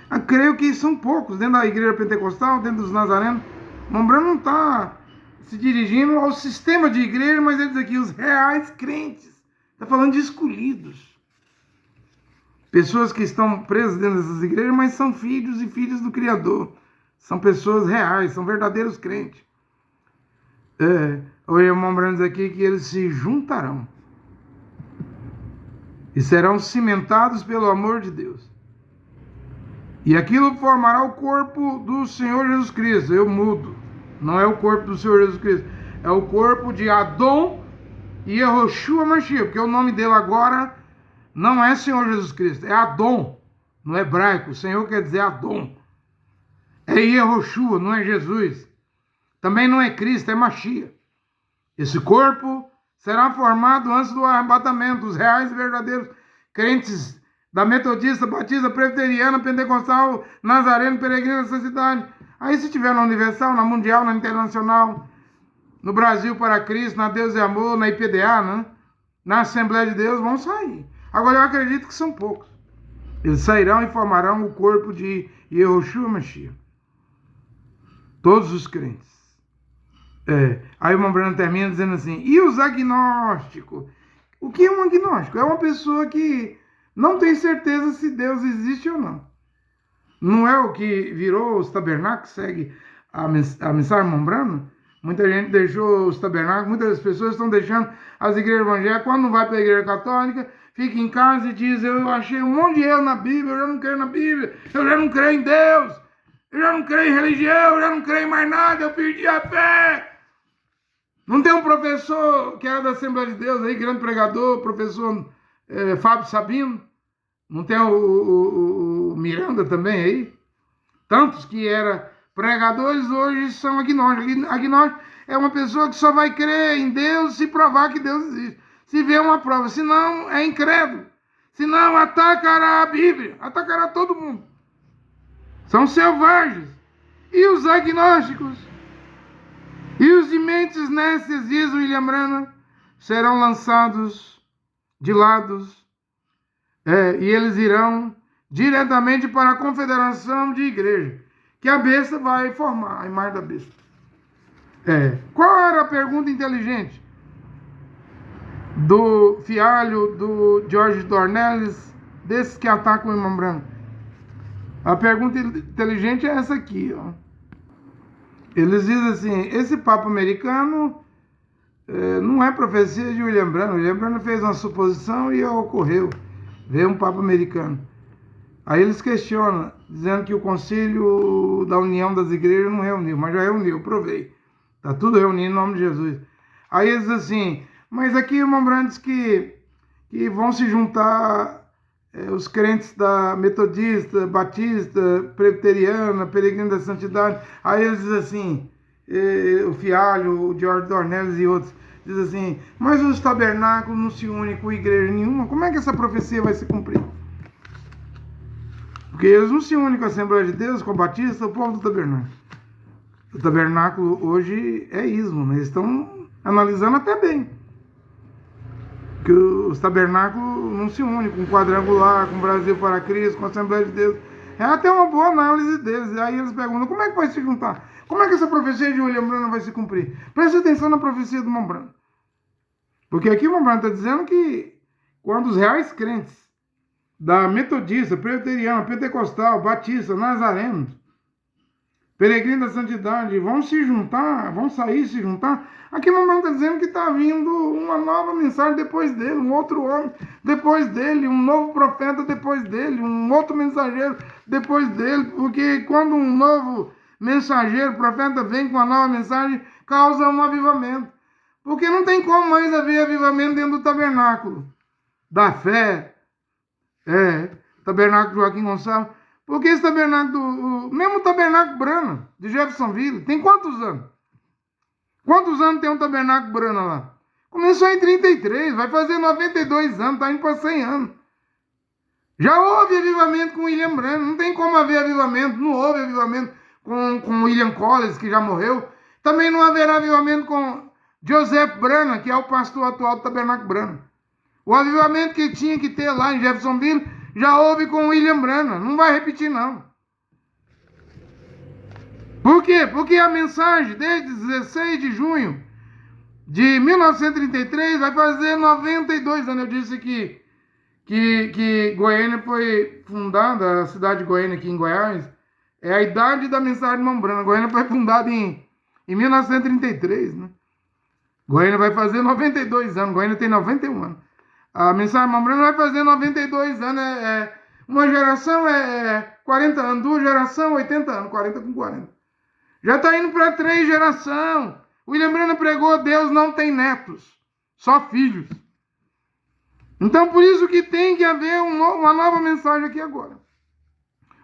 Speaker 1: Eu creio que são poucos, dentro da igreja pentecostal, dentro dos nazarenos. Mombrano não está se dirigindo ao sistema de igreja, mas ele diz aqui, os reais crentes. Está falando de escolhidos. Pessoas que estão presas dentro dessas igrejas, mas são filhos e filhas do Criador. São pessoas reais, são verdadeiros crentes. O irmão Mombrano diz aqui que eles se juntarão. E serão cimentados pelo amor de Deus. E aquilo formará o corpo do Senhor Jesus Cristo. Eu mudo. Não é o corpo do Senhor Jesus Cristo. É o corpo de Adão e Yehoshua Mashiach. Porque o nome dele agora não é Senhor Jesus Cristo. É Adão. No hebraico. O Senhor quer dizer Adão. É Yehoshua, não é Jesus. Também não é Cristo, é Mashiach. Esse corpo será formado antes do arrebatamento. Os reais e verdadeiros crentes da Metodista, Batista, Presbiteriana, Pentecostal, Nazareno, Peregrino dessa cidade. Aí se tiver na Universal, na Mundial, na Internacional, no Brasil para Cristo, na Deus e Amor, na IPDA, né? Na Assembleia de Deus, vão sair. Agora eu acredito que são poucos. Eles sairão e formarão o corpo de Yehoshua Mashiach. Todos os crentes. Aí o Mombrano termina dizendo assim, e os agnósticos? O que é um agnóstico? É uma pessoa que não tem certeza se Deus existe ou não. Não é o que virou os tabernáculos, segue a mensagem Mombrano? Muita gente deixou os tabernáculos, muitas pessoas estão deixando as igrejas evangélicas, quando não vai para a igreja católica, fica em casa e diz, eu achei um monte de erro na Bíblia, eu já não creio na Bíblia, eu já não creio em Deus, eu já não creio em religião, eu já não creio em mais nada, eu perdi a fé. Não tem um professor que era da Assembleia de Deus aí, grande pregador, professor Fábio Sabino? Não tem o Miranda também aí? Tantos que eram pregadores hoje são agnósticos. Agnóstico é uma pessoa que só vai crer em Deus se provar que Deus existe. Se vê uma prova, senão é incrédulo. Senão atacará a Bíblia, atacará todo mundo. São selvagens. E os agnósticos? E os de mentes nécias, diz William Branham, serão lançados de lados, e eles irão diretamente para a confederação de igreja, que a besta vai formar, a imagem da besta. Qual era a pergunta inteligente do Fialho, do George Dornelles, desses que atacam o irmão Branham? A pergunta inteligente é essa aqui, ó. Eles dizem assim, esse Papa americano não é profecia de William Branham. William Branham fez uma suposição e ocorreu. Veio um Papa americano. Aí eles questionam, dizendo que o Concílio da União das Igrejas não reuniu, mas já reuniu, provei. Está tudo reunido em nome de Jesus. Aí eles dizem assim, mas aqui o irmão Branham diz que vão se juntar os crentes da Metodista, Batista, Presbiteriana, Peregrino da Santidade. Aí eles dizem assim, o Fialho, o George Dornelles e outros, diz assim, mas os tabernáculos não se unem com igreja nenhuma, como é que essa profecia vai se cumprir? Porque eles não se unem com a Assembleia de Deus, com a Batista, o povo do tabernáculo. O tabernáculo hoje é ismo, né? Eles estão analisando até bem. Que os tabernáculos não se unem com o quadrangular, com o Brasil para Cristo, com a Assembleia de Deus. É até uma boa análise deles. Aí eles perguntam, como é que vai se juntar? Como é que essa profecia de William Branham vai se cumprir? Preste atenção na profecia do irmão Branham. Porque aqui o irmão Branham está dizendo que quando os reais crentes da metodista, presbiteriana, pentecostal, batista, nazareno, peregrino da santidade, vão se juntar, vão sair, se juntar. Aqui o irmão está dizendo que está vindo uma nova mensagem depois dele, um outro homem depois dele, um novo profeta depois dele, um outro mensageiro depois dele, porque quando um novo mensageiro, profeta vem com uma nova mensagem, causa um avivamento. Porque não tem como mais haver avivamento dentro do tabernáculo da fé, tabernáculo Joaquim Gonçalves. Porque esse tabernáculo, mesmo o tabernáculo Branham, de Jeffersonville, tem quantos anos? Quantos anos tem um tabernáculo Branham lá? Começou em 33, vai fazer 92 anos, está indo para 100 anos. Já houve avivamento com William Branham, não tem como haver avivamento, não houve avivamento com William Collins, que já morreu. Também não haverá avivamento com Joseph Branham, que é o pastor atual do tabernáculo Branham. O avivamento que tinha que ter lá em Jeffersonville já houve com William Branham. Não vai repetir, não. Por quê? Porque a mensagem desde 16 de junho de 1933 vai fazer 92 anos. Eu disse que Goiânia foi fundada, a cidade de Goiânia aqui em Goiás, é a idade da mensagem de irmão Branham. Goiânia foi fundada em 1933, né? Goiânia vai fazer 92 anos. Goiânia tem 91 anos. A mensagem de irmão Branham vai fazer 92 anos. Uma geração é 40 anos, duas gerações 80 anos, 40 com 40. Já está indo para 3 gerações. William Branham pregou, Deus não tem netos, só filhos. Então por isso que tem que haver uma nova mensagem aqui agora.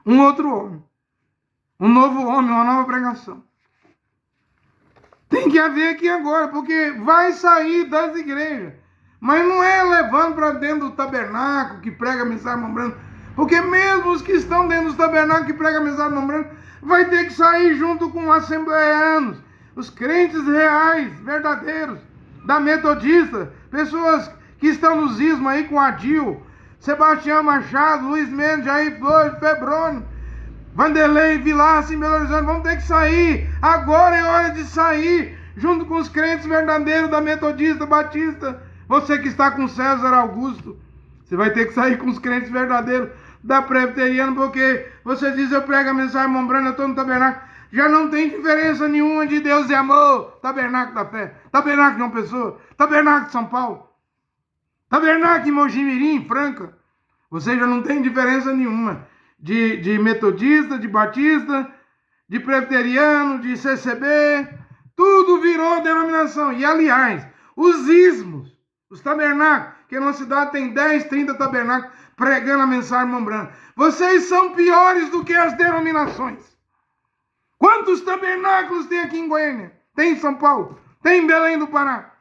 Speaker 1: Um outro homem. Um novo homem, uma nova pregação. Tem que haver aqui agora, porque vai sair das igrejas. Mas não é levando para dentro do tabernáculo que prega a mensagem de irmão Branham. Porque mesmo os que estão dentro dos tabernáculos que pregam a mensagem de irmão Branham, vai ter que sair junto com os assembleianos, os crentes reais, verdadeiros, da metodista, pessoas que estão nos ismos aí com Adil, Sebastião Machado, Luiz Mendes, Jair Flores, Febrônio, Vanderlei, Vilaça em Belo Horizonte. Vamos ter que sair. Agora é hora de sair junto com os crentes verdadeiros da metodista, batista. Você que está com César Augusto, você vai ter que sair com os crentes verdadeiros da presbiteriana, porque você diz, eu prego a mensagem de irmão Branham, eu estou no tabernáculo. Já não tem diferença nenhuma de Deus e amor. Tabernáculo da fé, tabernáculo de João Pessoa, tabernáculo de São Paulo, tabernáculo em Mojimirim, Franca. Você já não tem diferença nenhuma de metodista, de batista, de presbiteriano, de CCB. Tudo virou denominação. E aliás, os ismos, os tabernáculos, que na cidade tem 10, 30 tabernáculos pregando a mensagem de irmão Branham. Vocês são piores do que as denominações. Quantos tabernáculos tem aqui em Goiânia? Tem em São Paulo? Tem em Belém do Pará?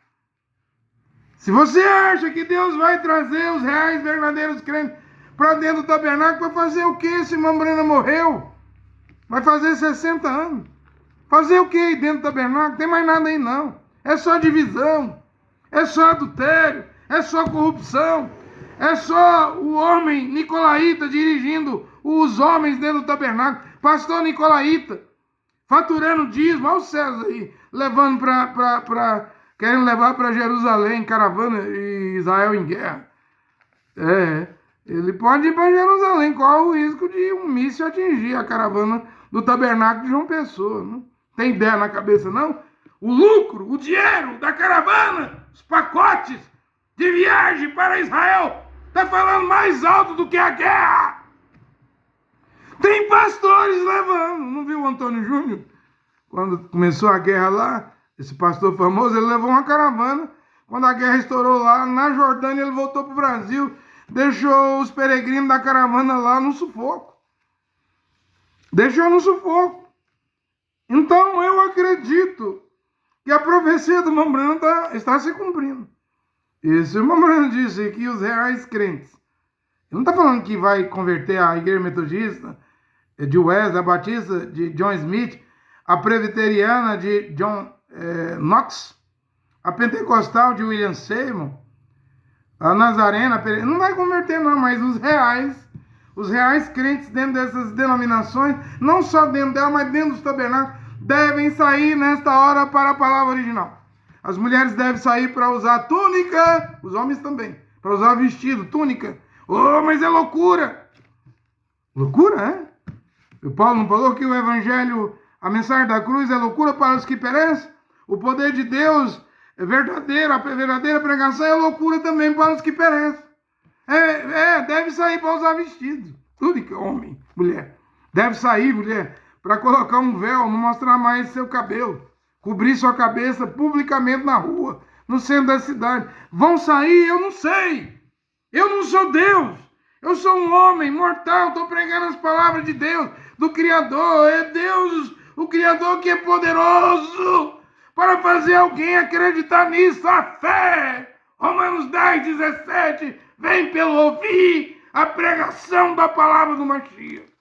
Speaker 1: Se você acha que Deus vai trazer os reais verdadeiros crentes para dentro do tabernáculo, vai fazer o que se irmão Branham morreu? Vai fazer 60 anos. Fazer o que aí dentro do tabernáculo? Não tem mais nada aí não. É só divisão. É só adultério. É só corrupção. É só o homem nicolaíta dirigindo os homens dentro do tabernáculo. Pastor nicolaíta. Faturando dízimo. Olha o César aí. Levando querendo levar para Jerusalém, caravana e Israel em guerra. Ele pode ir para Jerusalém. Qual o risco de um míssil atingir a caravana do tabernáculo de João Pessoa? Não tem ideia na cabeça, não? O lucro, o dinheiro da caravana, os pacotes de viagem para Israel, está falando mais alto do que a guerra. Tem pastores levando. Não viu o Antônio Júnior? Quando começou a guerra lá, esse pastor famoso, ele levou uma caravana. Quando a guerra estourou lá na Jordânia, ele voltou para o Brasil, deixou os peregrinos da caravana lá no sufoco. Deixou no sufoco. Então eu acredito que a profecia do irmão Branham está se cumprindo. E se o irmão Branham disse que os reais crentes, ele não está falando que vai converter a igreja metodista de Wesley, a batista de John Smith, a presbiteriana de John Knox, a pentecostal de William Seymour, a nazarena, não vai converter não, mas os reais crentes dentro dessas denominações, não só dentro dela, mas dentro dos tabernáculos, devem sair nesta hora para a palavra original. As mulheres devem sair para usar túnica, os homens também, para usar vestido, túnica. Oh, mas é loucura! Loucura, é? O Paulo não falou que o evangelho, a mensagem da cruz é loucura para os que perecem? O poder de Deus é verdadeiro, a verdadeira pregação é loucura também para os que perecem. Deve sair para usar vestido. Túnica, homem, mulher. Deve sair, mulher, para colocar um véu, não mostrar mais seu cabelo. Cobrir sua cabeça publicamente na rua, no centro da cidade. Vão sair? Eu não sei. Eu não sou Deus. Eu sou um homem mortal. Estou pregando as palavras de Deus, do Criador. É Deus, o Criador, que é poderoso para fazer alguém acreditar nisso. A fé. Romanos 10, 17. Vem pelo ouvir a pregação da palavra do Mashiach.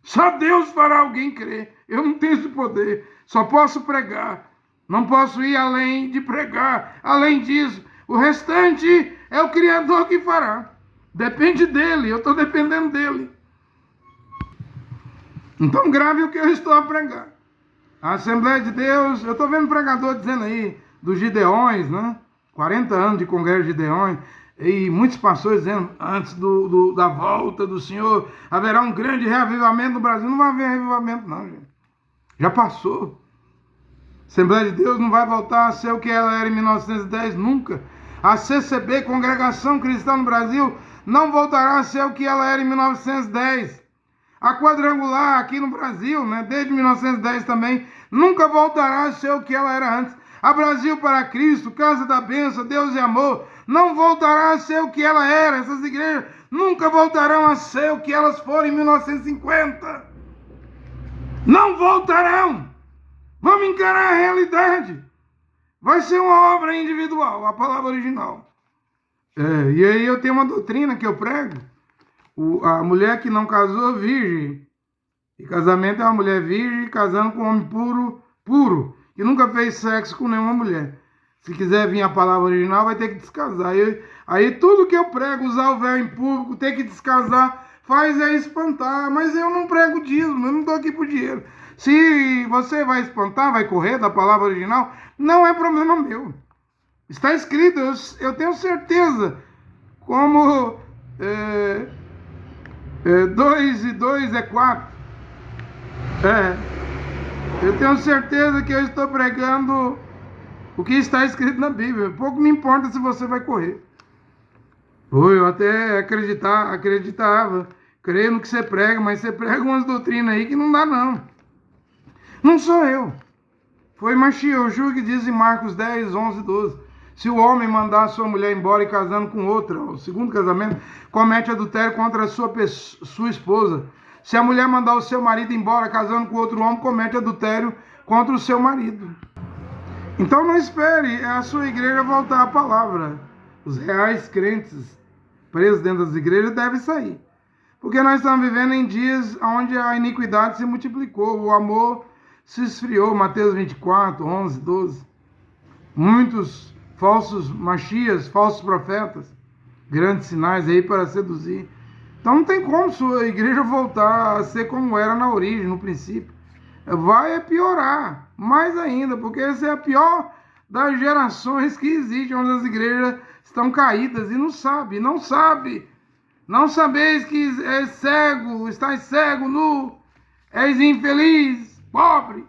Speaker 1: Só Deus fará alguém crer. Eu não tenho esse poder. Só posso pregar. Não posso ir além de pregar. Além disso, o restante é o Criador que fará. Depende dele. Eu estou dependendo dele. Então grave o que eu estou a pregar. A Assembleia de Deus, eu estou vendo pregador dizendo aí dos Gideões, né? 40 anos de congresso de Gideões. E muitos pastores dizendo, antes da volta do Senhor, haverá um grande reavivamento no Brasil. Não vai haver reavivamento não, gente. Já passou. A Assembleia de Deus não vai voltar a ser o que ela era em 1910, nunca. A CCB, Congregação Cristã no Brasil, não voltará a ser o que ela era em 1910. A Quadrangular aqui no Brasil, né, desde 1910 também, nunca voltará a ser o que ela era antes. A Brasil para Cristo, Casa da Bênção, Deus e Amor, não voltará a ser o que ela era. Essas igrejas nunca voltarão a ser o que elas foram em 1950. Não voltarão. Vamos encarar a realidade. Vai ser uma obra individual, a palavra original. E aí eu tenho uma doutrina que eu prego. A mulher que não casou, virgem. E casamento é uma mulher virgem casando com um homem puro, que nunca fez sexo com nenhuma mulher. Se quiser vir a palavra original, vai ter que descasar. Aí tudo que eu prego, usar o véu em público, ter que descasar, faz espantar. Mas eu não prego dízimo, eu não estou aqui por dinheiro. Se você vai espantar, vai correr da palavra original, não é problema meu. Está escrito, eu tenho certeza, como 2 e 2 é 4. Eu tenho certeza que eu estou pregando o que está escrito na Bíblia. Pouco me importa se você vai correr. Eu até acreditava, creio no que você prega, mas você prega umas doutrinas aí que não dá não. Não sou eu. Foi Mashiach que diz em Marcos 10, 11, 12. Se o homem mandar a sua mulher embora e casando com outra, o segundo casamento, comete adultério contra a sua esposa. Se a mulher mandar o seu marido embora casando com outro homem, comete adultério contra o seu marido. Então não espere a sua igreja voltar à palavra. Os reais crentes presos dentro das igrejas devem sair. Porque nós estamos vivendo em dias onde a iniquidade se multiplicou, o amor se esfriou. Mateus 24, 11, 12. Muitos falsos machias, falsos profetas, grandes sinais aí para seduzir. Então não tem como sua igreja voltar a ser como era na origem, no princípio. Vai piorar, mais ainda, porque essa é a pior das gerações que existem, onde as igrejas estão caídas e não sabe. Não sabeis que és cego, estás cego, nu, és infeliz, pobre,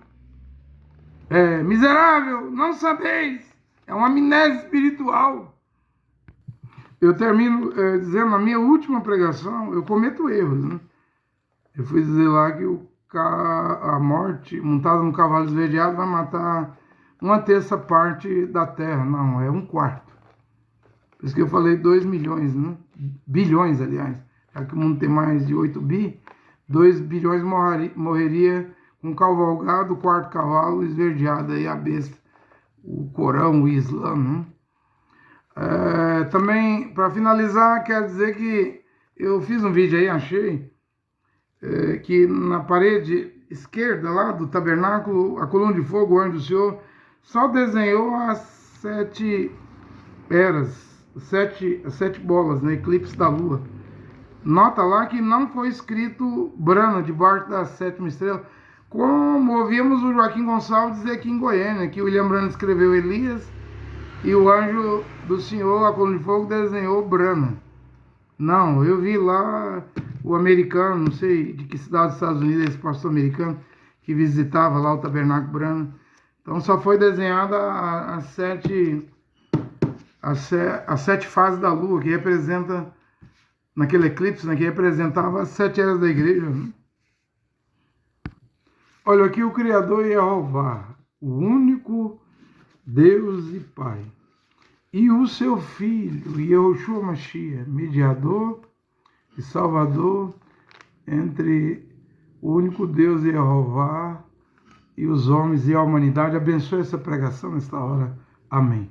Speaker 1: miserável, não sabeis. É uma amnésia espiritual. Eu termino dizendo, na minha última pregação, eu cometo erros, né? Eu fui dizer lá que a morte, montada no cavalo esverdeado, vai matar 1/3 parte da terra. Não, é 1/4. Por isso que eu falei 2 milhões, né? Bilhões, aliás. Já que o mundo tem mais de 8 bi, 2 bilhões morreria com cavalgado, o quarto cavalo esverdeado, aí a besta o Corão, o Islã, né? Também, para finalizar, quero dizer que eu fiz um vídeo aí, achei, que na parede esquerda lá do tabernáculo, a coluna de fogo, o anjo do Senhor, só desenhou as 7 eras, as sete bolas, né, eclipse da lua. Nota lá que não foi escrito Brana debaixo da sétima estrela, como ouvimos o Joaquim Gonçalves dizer aqui em Goiânia, que o William Brana escreveu Elias e o anjo do Senhor, a coluna de fogo, desenhou Brana. Não, eu vi lá o americano, não sei de que cidade dos Estados Unidos, esse pastor americano, que visitava lá o tabernáculo Brana. Então só foi desenhada as sete fases da lua, que representa, naquele eclipse, né, que representava as 7 eras da igreja. Olha aqui o Criador Jeová, o único Deus e Pai, e o seu Filho, Yahushua Mashiach, mediador e Salvador entre o único Deus Jeová e os homens e a humanidade. Abençoe essa pregação nesta hora. Amém.